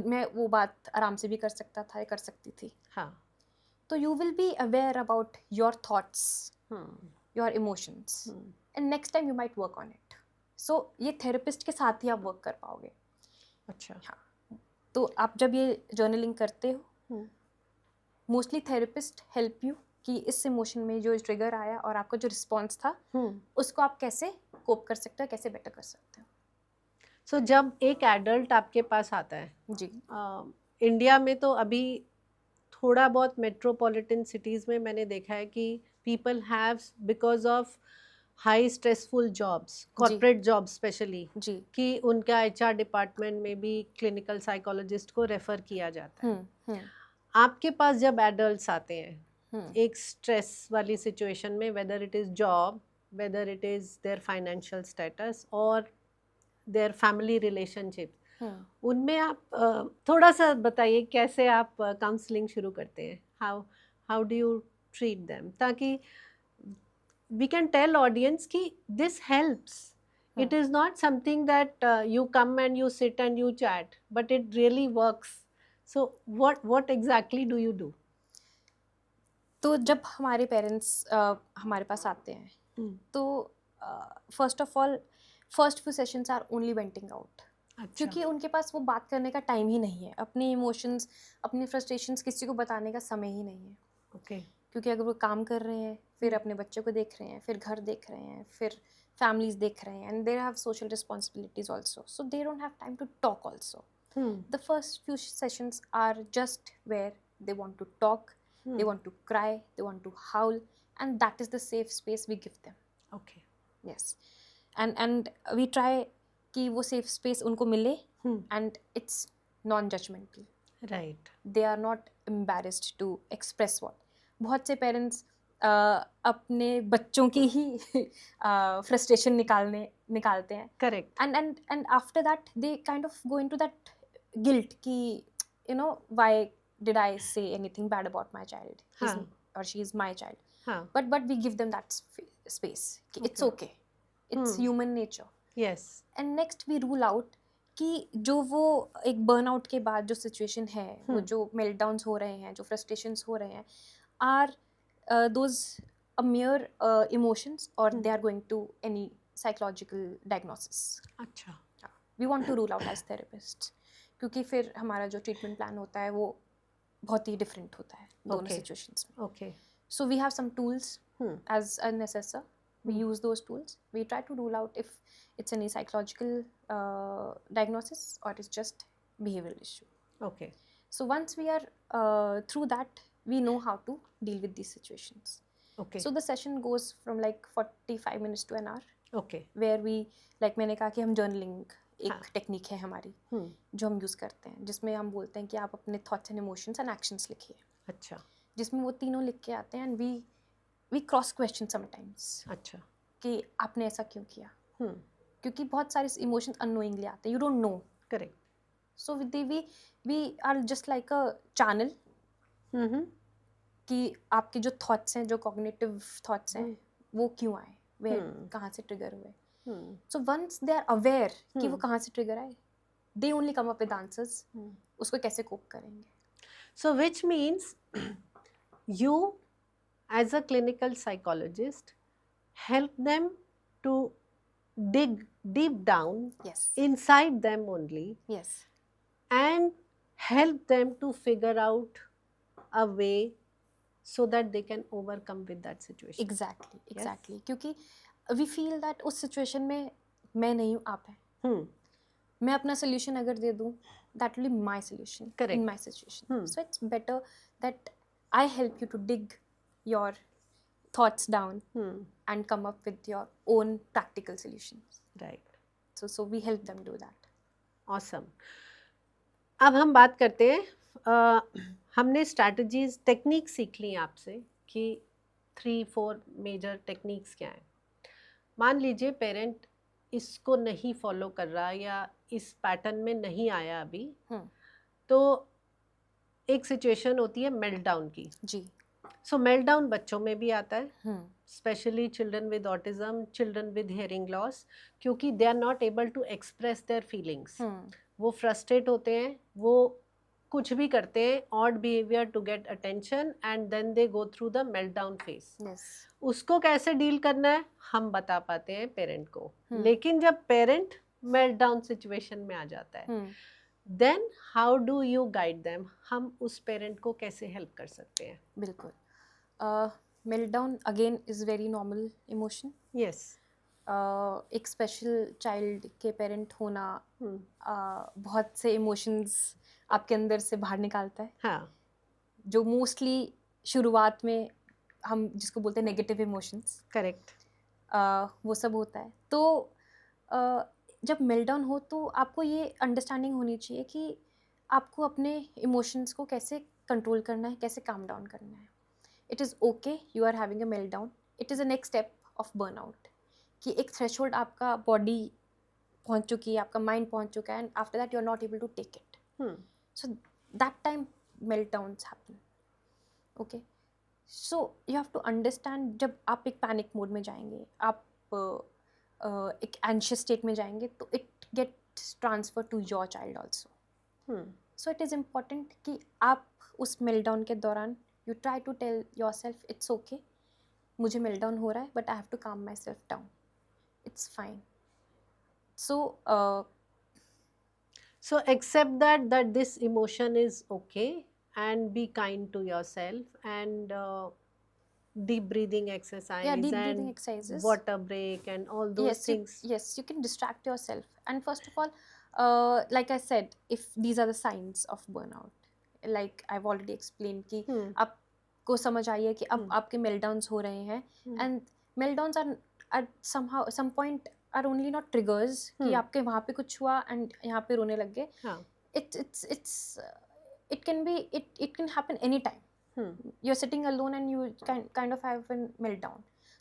मैं वो बात आराम से भी कर सकता था या कर सकती थी। हाँ, तो you will be aware about your thoughts, your emotions, and next time you might work on it. So ये थेरेपिस्ट के साथ ही आप वर्क कर पाओगे। अच्छा, हाँ, तो आप जब ये जर्नलिंग करते हो, मोस्टली थेरेपिस्ट हेल्प यू कि इस इमोशन में जो ट्रिगर आया और आपका जो रिस्पॉन्स था उसको आप कैसे कोप कर सकते हो, कैसे बेटर कर सकते हो। सो जब एक एडल्ट आपके पास आता है, जी, इंडिया में तो अभी थोड़ा बहुत मेट्रोपॉलिटन सिटीज़ में मैंने देखा है कि people have, because of high stressful jobs, corporate jobs specially, जी, कि उनका एचआर डिपार्टमेंट में भी क्लिनिकल साइकोलॉजिस्ट को रेफर किया जाता है। आपके पास जब एडल्ट्स आते हैं एक स्ट्रेस वाली सिचुएशन में, whether it is job, whether it is there financial status और देयर फैमिली रिलेशनशिप, उनमें आप थोड़ा सा बताइए कैसे आप काउंसलिंग शुरू करते हैं, how how do you treat them, ताकि वी कैन टेल ऑडियंस कि this helps, it is not something that you come and you sit and you chat, but it really works. So what exactly do you do? तो जब हमारे parents हमारे पास आते हैं तो first of all first few sessions are only venting out, क्योंकि उनके पास वो बात करने का टाइम ही नहीं है, अपने इमोशंस, अपने फ्रस्ट्रेशंस किसी को बताने का समय ही नहीं है। ओके, क्योंकि अगर वो काम कर रहे हैं, फिर अपने बच्चे को देख रहे हैं, फिर घर देख रहे हैं, फिर फैमिलीज देख रहे हैं, and they have social responsibilities also, so they don't have time to talk also. The first few sessions are just where they want to talk, they want to cry, they want to howl, and that is the safe space we give them. Okay, yes, and we try कि वो safe space उनको मिले, and it's non-judgmental, right, they are not embarrassed to express what. बहुत से parents अपने बच्चों की ही frustration निकालते हैं, correct, and after that they kind of go into that guilt कि you know why did I say anything bad about my child? He's or she's my child. But we give them that space. It's okay. It's human nature. yes, And next we rule out कि जो वो एक burnout के बाद जो situation है, वो जो meltdowns हो रहे हैं, जो frustrations हो रहे हैं, are those a mere emotions or they are going to any psychological diagnosis. अच्छा, We want to rule out as therapists, क्योंकि फिर हमारा जो treatment plan होता है वो बहुत ही डिफरेंट होता है दोनों सिचुएशंस में। Okay, so we have some tools as a necessary, we use those tools, we try to rule out if it's any psychological diagnosis or it's just behavioural issue. Okay, so once we are through that we know how to deal with these situations. Okay, so the session goes from like 45 minutes to an hour, okay, where we, like मैंने कहा कि हम journaling एक technique है हमारी जो हम use करते हैं, जिसमें हम बोलते हैं कि आप अपने thoughts and emotions and actions लिखिए। अच्छा, जिसमें वो तीनों लिख के आते हैं, and we cross question sometimes अच्छा, कि आपने ऐसा क्यों किया, क्योंकि बहुत सारे इमोशंस अननोइंगली आते हैं, you don't know. Correct, so we are just like a channel कि आपके जो थॉट्स हैं, जो कॉग्निटिव थॉट्स हैं, वो क्यों आए, वे कहाँ से ट्रिगर हुए। So once they are aware कि वो कहाँ से ट्रिगर आए, they only come up with answers. उसको कैसे कोप करेंगे। So which means you as a clinical psychologist, help them to dig deep down Yes. inside them only Yes. and help them to figure out a way so that they can overcome with that situation. Exactly. Yes? Exactly. क्योंकि we feel that उस situation में मैं नहीं हूँ, आप हैं. Hmm. मैं अपना solution अगर दे दूँ, that will be my solution Correct. in my situation. Hmm. So it's better that I help you to dig your thoughts down Hmm. and come up with your own practical solutions. Right. So we help them do that. Awesome. अब हम बात करते हैं, हमने strategies technique सीख ली आपसे कि 3-4 major techniques क्या हैं. मान लीजिए पेरेंट इसको नहीं फॉलो कर रहा या इस पैटर्न में नहीं आया अभी, तो एक सिचुएशन होती है मेल्टडाउन की. जी. सो मेल्टडाउन बच्चों में भी आता है, specially children with autism, children with hearing loss, क्योंकि they are not able to express their feelings. वो फ्रस्ट्रेट होते हैं, वो कुछ भी करते हैं, odd behaviour to get attention, and then they go through the meltdown phase. उसको कैसे डील करना है हम बता पाते हैं पेरेंट को. लेकिन जब पेरेंट मेल्टडाउन सिचुएशन में आ जाता है, then how do you guide them? हम उस पेरेंट को कैसे हेल्प कर सकते हैं? बिल्कुल. Meltdown again is very normal emotion. Yes. एक स्पेशल चाइल्ड के पेरेंट होना बहुत से इमोशंस आपके अंदर से बाहर निकालता है. हाँ. जो मोस्टली शुरुआत में हम जिसको बोलते हैं नेगेटिव इमोशंस. करेक्ट. वो सब होता है. तो जब मेल्टडाउन हो तो आपको ये अंडरस्टैंडिंग होनी चाहिए कि आपको अपने इमोशंस को कैसे कंट्रोल करना है, कैसे काम डाउन करना है. It is okay you are having a meltdown. It is a next step of burnout. कि एक थ्रेशोल्ड आपका बॉडी पहुंच चुकी है, आपका माइंड पहुंच चुका है, and after that you are not able to take it. So that time meltdowns happen. Okay. So you have to understand, जब आप एक पैनिक मोड में जाएंगे, आप एक एंशियस स्टेट में जाएंगे, तो it gets transfer to your child also. So it is important कि आप उस मेल्टडाउन के दौरान you try to tell your self it's okay, मुझे मेल्टडाउन हो रहा है, but I have to calm my self down. It's fine. So accept that this emotion is okay, and be kind to yourself, and deep breathing exercise, deep and breathing exercises, water break, and all those things. Yes, you can distract yourself. And first of all, like I said, if these are the signs of burnout, like I've already explained कि आपको समझ आई है कि अब आपके meltdowns हो रहे हैं, and meltdowns are somehow some point are only not triggers कि आपके वहाँ पे कुछ हुआ and यहाँ पे रोने लग गए. It can happen anytime. You're sitting alone and you kind of have a meltdown.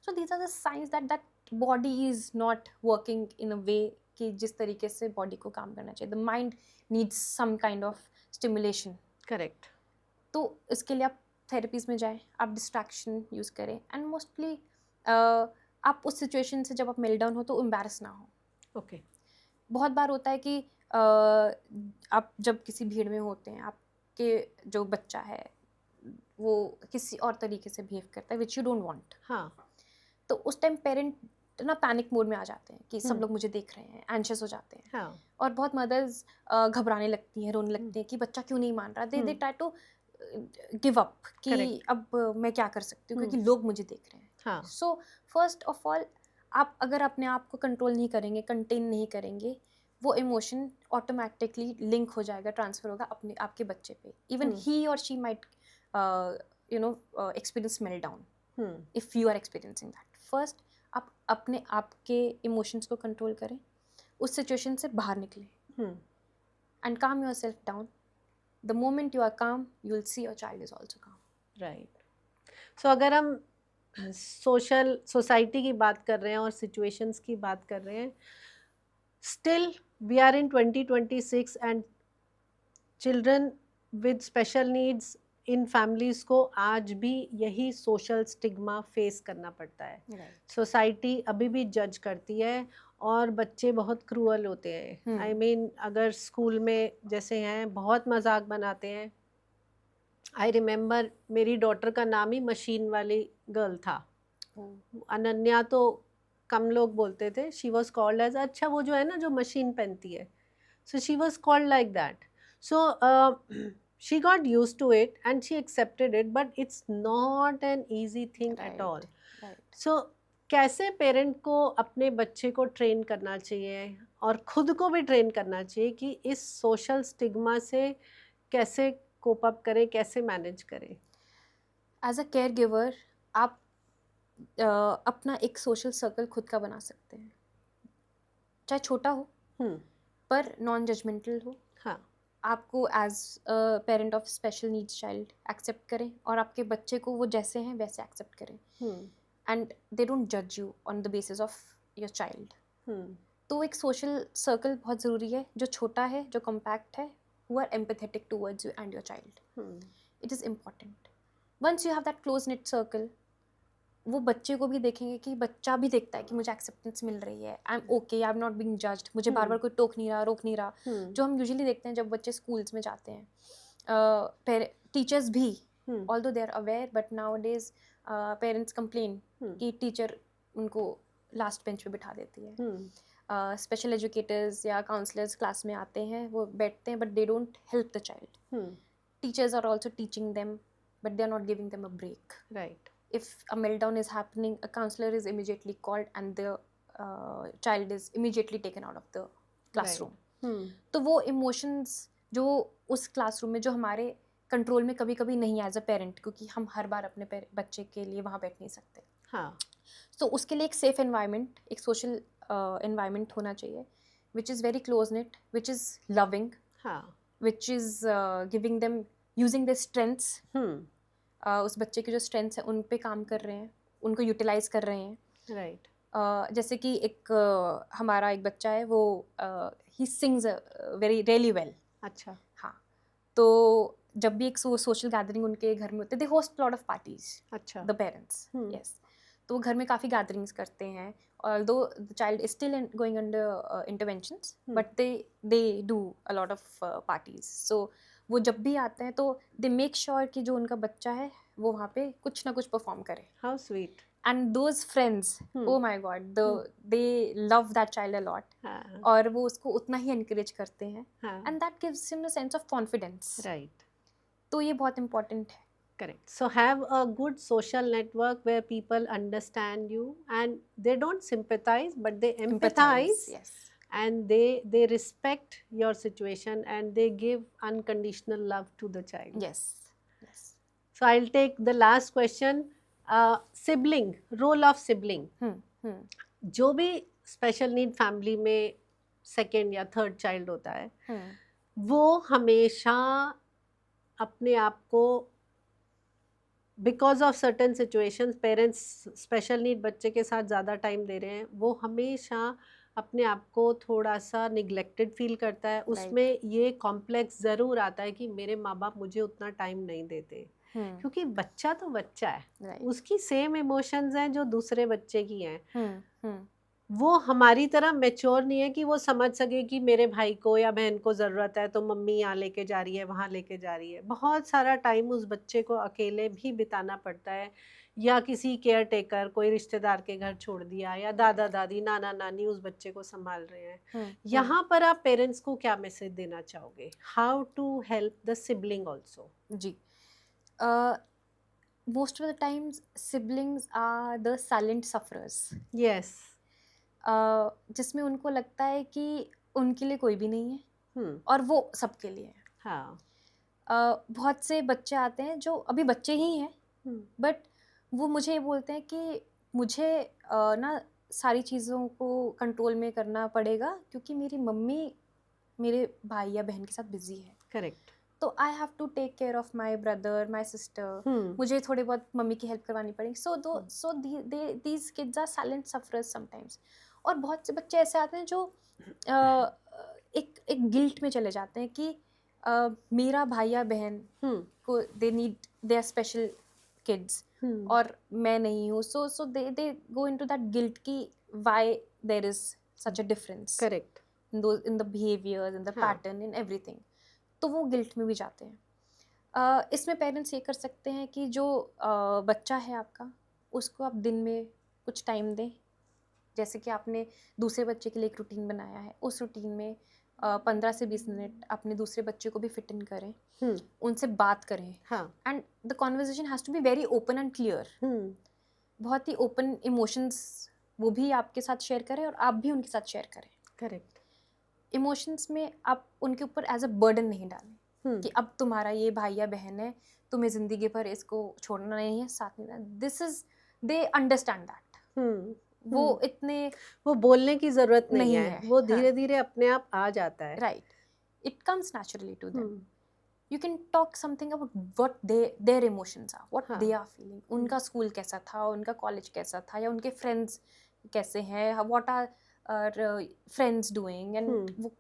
So these are the signs that body is not working in a way कि जिस तरीके से body को काम करना चाहिए. The mind needs some kind of stimulation. Correct. तो इसके लिए आप therapies में जाएं, आप distraction use करें, and mostly आप उस सिचुएशन से जब आप मेल्टडाउन हो तो एम्बैरस ना हो. ओके. बहुत बार होता है कि आप जब किसी भीड़ में होते हैं, आपके जो बच्चा है वो किसी और तरीके से बिहेव करता है विच यू डोंट वांट. हाँ. तो उस टाइम पेरेंट ना पैनिक मोड में आ जाते हैं कि सब लोग मुझे देख रहे हैं, एंशियस हो जाते हैं. हाँ. और बहुत मदर्स घबराने लगती हैं, रोने लगती हैं कि बच्चा क्यों नहीं मान रहा. They try to give up कि अब मैं क्या कर सकती हूँ क्योंकि लोग मुझे देख रहे हैं. सो फर्स्ट ऑफ ऑल, आप अगर अपने आप को कंट्रोल नहीं करेंगे, कंटेन नहीं करेंगे, वो इमोशन ऑटोमेटिकली लिंक हो जाएगा, ट्रांसफर होगा अपने आपके बच्चे पे. इवन ही और she might experience meltdown if you are experiencing that. First आप अपने आप के इमोशंस को कंट्रोल करें, उस सिचुएशन से बाहर निकलें, and calm your self down. The moment you are calm, you will see your child is also calm. Right. So अगर हम सोसाइटी की बात कर रहे हैं और सिचुएशंस की बात कर रहे हैं, still we are in 2026 and children with special needs इन फैमिलीज को आज भी यही सोशल स्टिग्मा फेस करना पड़ता है. सोसाइटी अभी भी जज करती है और बच्चे बहुत क्रूअल होते हैं. आई मीन अगर स्कूल में जैसे हैं बहुत मजाक बनाते हैं, आई रिमेम्बर मेरी डॉटर का नाम ही मशीन वाली गर्ल था। अनन्या तो कम लोग बोलते थे, शी वॉज कॉल्ड एज, अच्छा वो जो है ना जो मशीन पहनती है, so she was called like that. So she got used to it and she accepted it, but it's not an easy thing at all. Right So कैसे parent को अपने बच्चे को ट्रेन करना चाहिए और खुद को भी ट्रेन करना चाहिए कि इस सोशल स्टिग्मा से कैसे कोप अप करें, कैसे मैनेज करें? एज अ केयर गिवर आप अपना एक सोशल सर्कल खुद का बना सकते हैं, चाहे छोटा हो हम्म। पर नॉन जजमेंटल हो। हाँ। आपको as a parent of special needs child accept करें और आपके बच्चे को वो जैसे हैं वैसे एक्सेप्ट करें, हम्म। एंड दे डोंट जज you on the basis of your child. Hmm. तो एक सोशल सर्कल बहुत ज़रूरी है जो छोटा है, जो कम्पैक्ट है, who are empathetic towards you and your child. Hmm. It is important. Once you have that close knit circle, वो बच्चे को भी देखेंगे कि बच्चा भी देखता है कि मुझे एक्सेप्टेंस मिल रही है, I am okay, I am not being judged, मुझे बार बार कोई टोक नहीं रहा, रोक नहीं रहा। जो हम यूजुअली देखते हैं जब बच्चे स्कूल्स में जाते हैं, टीचर्स भी, although they are aware, but nowadays parents complain कि टीचर उनको लास्ट बेंच पे बिठा देती है। स्पेशल एजुकेटर्स या काउंसलर्स क्लास में आते हैं, वो बैठते हैं, but they don't help the child. Teachers are also teaching them, but they are not giving them a break. Right. If a meltdown is happening, a counselor is immediately called and the child is immediately taken out of the classroom. तो वो emotions जो उस classroom में जो हमारे control में कभी कभी नहीं एज अ पेरेंट, क्योंकि हम हर बार अपने बच्चे के लिए वहाँ बैठ नहीं सकते। हाँ। तो उसके लिए एक सेफ एनवायरनमेंट, एक सोशल एनवायरनमेंट होना चाहिए, which is very close net, which is loving, हाँ। Which is giving them, using the strengths, उस बच्चे के जो स्ट्रेंथ्स हैं उन पे काम कर रहे हैं, उनको यूटिलाइज कर रहे हैं। राइट। जैसे कि एक हमारा एक बच्चा है, वो he sings very really well. अच्छा। हाँ, तो जब भी एक सोशल गैदरिंग उनके घर में होते, दे होस्ट लॉट ऑफ पार्टीज, अच्छा। The parents, yes. तो वो घर में काफ़ी गैदरिंग्स करते हैं, although the child is still going under interventions, but they do a lot of parties. So वो जब भी आते हैं तो they make sure कि जो उनका बच्चा है वो वहाँ पे कुछ ना कुछ परफॉर्म करे। How sweet. And those friends, oh my god, they love that child a lot. हाँ. और वो उसको उतना ही encourage करते हैं, हाँ. and that gives him a sense of confidence. Right. तो ये बहुत important है। Correct. So have a good social network where people understand you and they don't sympathize, but they empathize. Yes. And they respect your situation and they give unconditional love to the child. Yes. Yes. So I'll take the last question. Sibling, role of sibling. जो भी special need family में second या third child होता है, वो हमेशा अपने आप को because of certain situations, parents special need बच्चे के साथ ज़्यादा टाइम दे रहे हैं, वो हमेशा अपने आप को थोड़ा सा निगलेक्टेड फील करता है। उसमें ये कॉम्प्लेक्स ज़रूर आता है कि मेरे माँ बाप मुझे उतना टाइम नहीं देते, क्योंकि बच्चा तो बच्चा है, उसकी सेम इमोशंस हैं जो दूसरे बच्चे की हैं। वो हमारी तरह मैच्योर नहीं है कि वो समझ सके कि मेरे भाई को या बहन को ज़रूरत है तो मम्मी यहाँ लेके जा रही है, वहाँ लेके जा रही है। बहुत सारा टाइम उस बच्चे को अकेले भी बिताना पड़ता है, या किसी केयर टेकर, कोई रिश्तेदार के घर छोड़ दिया, या दादा दादी नाना नानी उस बच्चे को संभाल रहे हैं। यहाँ पर आप पेरेंट्स को क्या मैसेज देना चाहोगे? How to help the sibling also? जी, most of the times siblings are the silent sufferers. Yes. जिसमें उनको लगता है कि उनके लिए कोई भी नहीं है और वो सबके लिए है। हाँ। बहुत से बच्चे आते हैं जो अभी बच्चे ही हैं, बट वो मुझे ये बोलते हैं कि मुझे ना सारी चीज़ों को कंट्रोल में करना पड़ेगा क्योंकि मेरी मम्मी मेरे भाई या बहन के साथ बिजी है। करेक्ट। तो I have to take care of my brother, my sister, मुझे थोड़ी बहुत मम्मी की हेल्प करवानी पड़ेगी। So these kids are silent sufferers sometimes. और बहुत से बच्चे ऐसे आते हैं जो एक गिल्ट में चले जाते हैं कि मेरा भाई या बहन को they need their special kids और मैं नहीं हूँ। So they go into that guilt कि why there is such a difference. Correct. In the behaviours, in the pattern, in everything. तो वो गिल्ट में भी जाते हैं। इसमें पेरेंट्स ये कर सकते हैं कि जो बच्चा है आपका, उसको आप दिन में कुछ टाइम दें। जैसे कि आपने दूसरे बच्चे के लिए एक रूटीन बनाया है, उस रूटीन में 15 से 20 मिनट अपने दूसरे बच्चे को भी फिट इन करें, हम्म, उनसे बात करें, हाँ, and the conversation has to be very open and clear. बहुत ही ओपन इमोशंस वो भी आपके साथ शेयर करें और आप भी उनके साथ शेयर करें। करेक्ट। इमोशंस में आप उनके ऊपर एज अ बर्डन नहीं डालें कि अब तुम्हारा ये भाई या बहन है, तुम्हें ज़िंदगी भर इसको छोड़ना नहीं है, साथ नहीं देना। This is, they understand that. वो इतने वो बोलने की जरूरत नहीं नहीं है, है, वो हाँ, धीरे धीरे अपने आप आ जाता है। Right, it comes naturally to them. Hmm, you can talk something about what their emotions are, what हाँ, दे आर फीलिंग। उनका स्कूल कैसा था, उनका कॉलेज कैसा था, या उनके फ्रेंड्स कैसे हैं, what are friends doing, and वो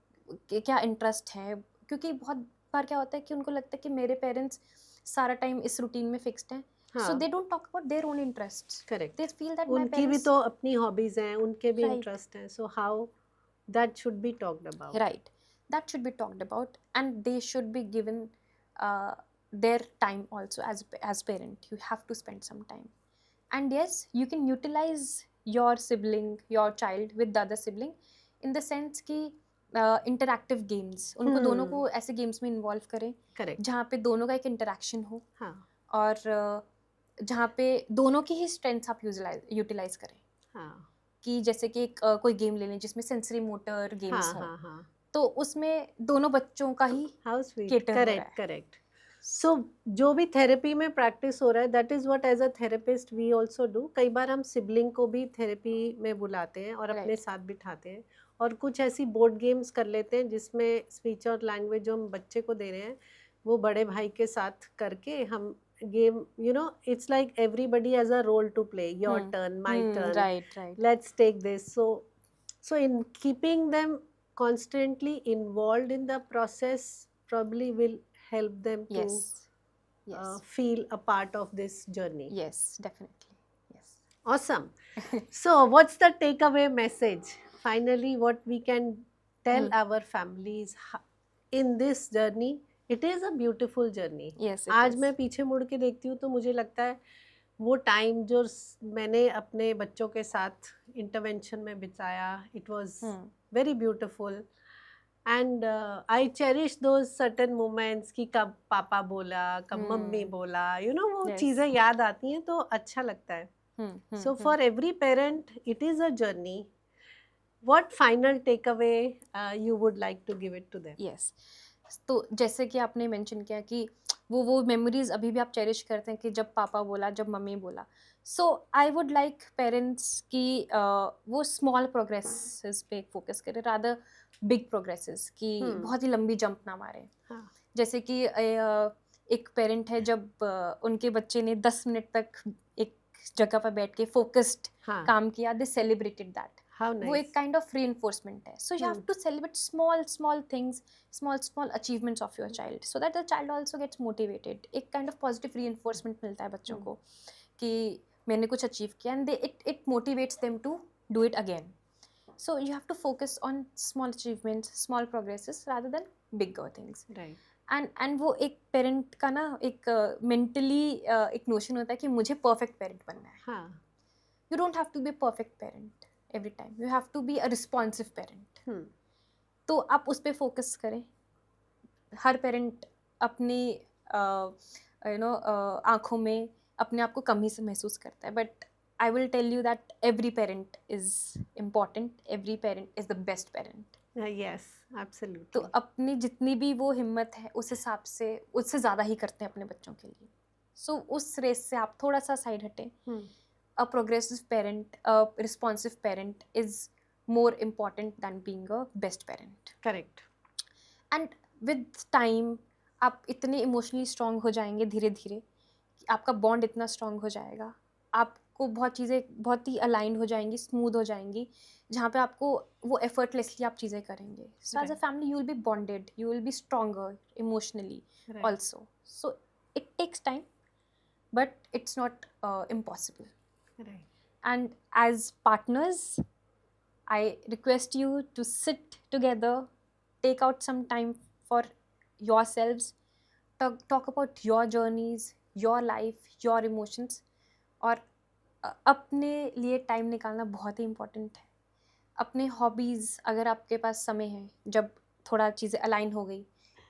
क्या इंटरेस्ट है। क्योंकि बहुत बार क्या होता है कि उनको लगता है कि मेरे पेरेंट्स सारा टाइम इस रूटीन में फिक्स्ड हैं, so they don't talk about their own interests. Correct. They feel that my उनकी भी पेरेंट्स, तो अपनी हॉबीज हैं, उनके भी राइट, इंटरेस्ट हैं, so how that should be talked about. right, that should be talked about, and they should be given their time also. As parent, you have to spend some time, and yes, you can utilize your sibling, your child with the other sibling, in the sense कि interactive games, उनको दोनों को ऐसे games में involve करें correct, जहाँ पे दोनों का एक इंटरेक्शन हो, हाँ, और जहाँ पे दोनों की ही स्ट्रेंथ्स आप यूटिलाइज करें। हाँ, कि जैसे कि एक कोई गेम ले लें जिसमें सेंसरी मोटर गेम्स हाँ, हों, हाँ, हाँ, तो उसमें दोनों बच्चों का ही हाउ स्वीट, केटर हो रहा करेक्ट, है। करेक्ट। सो जो भी थेरेपी में प्रैक्टिस हो रहा है, that is what as a therapist we also do. कई बार हम सिबलिंग को भी थेरेपी में बुलाते हैं और अपने राइट, साथ बिठाते हैं, और कुछ ऐसी बोर्ड गेम्स कर लेते हैं जिसमें स्पीच और लैंग्वेज जो हम बच्चे को दे रहे हैं वो बड़े भाई के साथ करके हम game, you know, it's like everybody has a role to play, your turn, my turn, right, right, let's take this. So in keeping them constantly involved in the process probably will help them to yes, yes, feel a part of this journey. Yes, definitely, yes. Awesome. So what's the takeaway message finally, what we can tell our families in this journey? It is a beautiful journey. Yes, it आज is, मैं पीछे मुड़ के देखती हूँ तो मुझे लगता है वो टाइम जो मैंने अपने बच्चों के साथ इंटरवेंशन में बिताया, it was very beautiful, and I cherish those certain moments कि कब पापा बोला, कब मम्मी बोला, यू नो, वो Yes. चीज़ें याद आती हैं तो अच्छा लगता है. So for every parent it is a journey. What final takeaway you would like to give it to them? Yes. तो जैसे कि आपने मेंशन किया कि वो मेमोरीज अभी भी आप चेरिश करते हैं कि जब पापा बोला, जब मम्मी बोला। सो आई वुड लाइक पेरेंट्स कि वो स्मॉल प्रोग्रेसेस पे फोकस करें, रादर बिग प्रोग्रेसेस, कि बहुत ही लंबी जंप ना मारें। हाँ, जैसे कि एक पेरेंट है, जब उनके बच्चे ने 10 मिनट तक एक जगह पर बैठ के फोकस्ड हाँ, काम किया, दे सेलिब्रेटेड दैट। how वो एक nice. काइंड ऑफ रीइंफोर्समेंट है। So you have to celebrate small small things, small achievements of your child, so that the child also gets motivated. एक काइंड ऑफ पॉजिटिव रीइंफोर्समेंट मिलता है बच्चों को कि मैंने कुछ अचीव किया, and it motivates them to do it again. So you have to focus on small achievements, small progresses, rather than bigger things. Right. And वो एक पेरेंट का ना एक मेंटली एक नोशन होता है कि मुझे परफेक्ट पेरेंट बनना है। हाँ, You don't have to be a perfect parent every time. You have to be a responsive parent. तो आप उस पर फोकस करें। हर पेरेंट अपनी आँखों में अपने आप को कम ही से महसूस करता है, but I will tell you that every parent is important, every parent is the best parent. yes, तो absolutely. अपनी जितनी भी वो हिम्मत है उस हिसाब से उससे ज़्यादा ही करते हैं अपने बच्चों के लिए। सो उस रेस से आप थोड़ा सा side हटें। A progressive parent, a responsive parent is more important than being a best parent. Correct. And with time, आप इतने इमोशनली स्ट्रांग हो जाएंगे धीरे धीरे कि आपका बॉन्ड इतना स्ट्रांग हो जाएगा, आपको बहुत चीज़ें बहुत ही अलाइंड हो जाएंगी, स्मूथ हो जाएंगी, जहाँ पे आपको वो एफर्टलेसली आप चीज़ें करेंगे। So as a family you will be bonded, you will be stronger emotionally also. So it takes time, but it's not impossible. Right. And as partners, I request you to sit together, take out some time for yourselves, talk about your journeys, your life, your emotions. और अपने लिए time निकालना बहुत ही important है. अपने hobbies, अगर आपके पास समय है, जब थोड़ा चीज़ें अलाइन हो गई,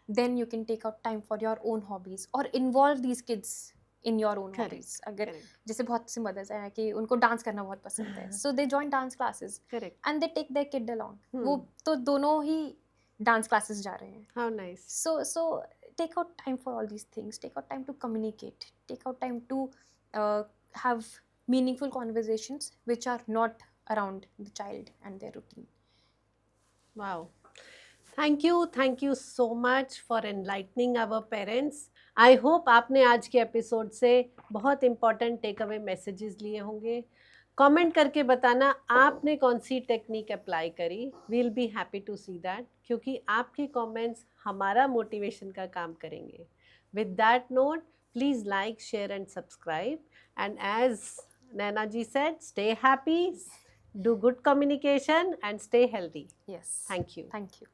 then you can take out time for your own hobbies और involve these kids in your own hobbies. अगर करेक्ट जैसे बहुत सी मदर्स हैं कि उनको डांस करना बहुत पसंद है, so they join dance classes correct. And they take their kid along. वो तो दोनों ही डांस क्लासेस जा रहे हैं. How nice. So take out time for all these things. Take out time to communicate. Take out time to have meaningful conversations which are not around the child and their routine. Wow. Thank you so much for enlightening our parents. I hope आपने आज के episode से बहुत important take away messages लिए होंगे. Comment करके बताना आपने कौन सी टेक्निक अप्लाई करी. We'll be happy to see that, क्योंकि आपके कमेंट्स हमारा मोटिवेशन का काम करेंगे. With that note, please like, share and subscribe. And as Naina ji said, stay happy, do good communication and stay healthy. Yes. Thank you. Thank you.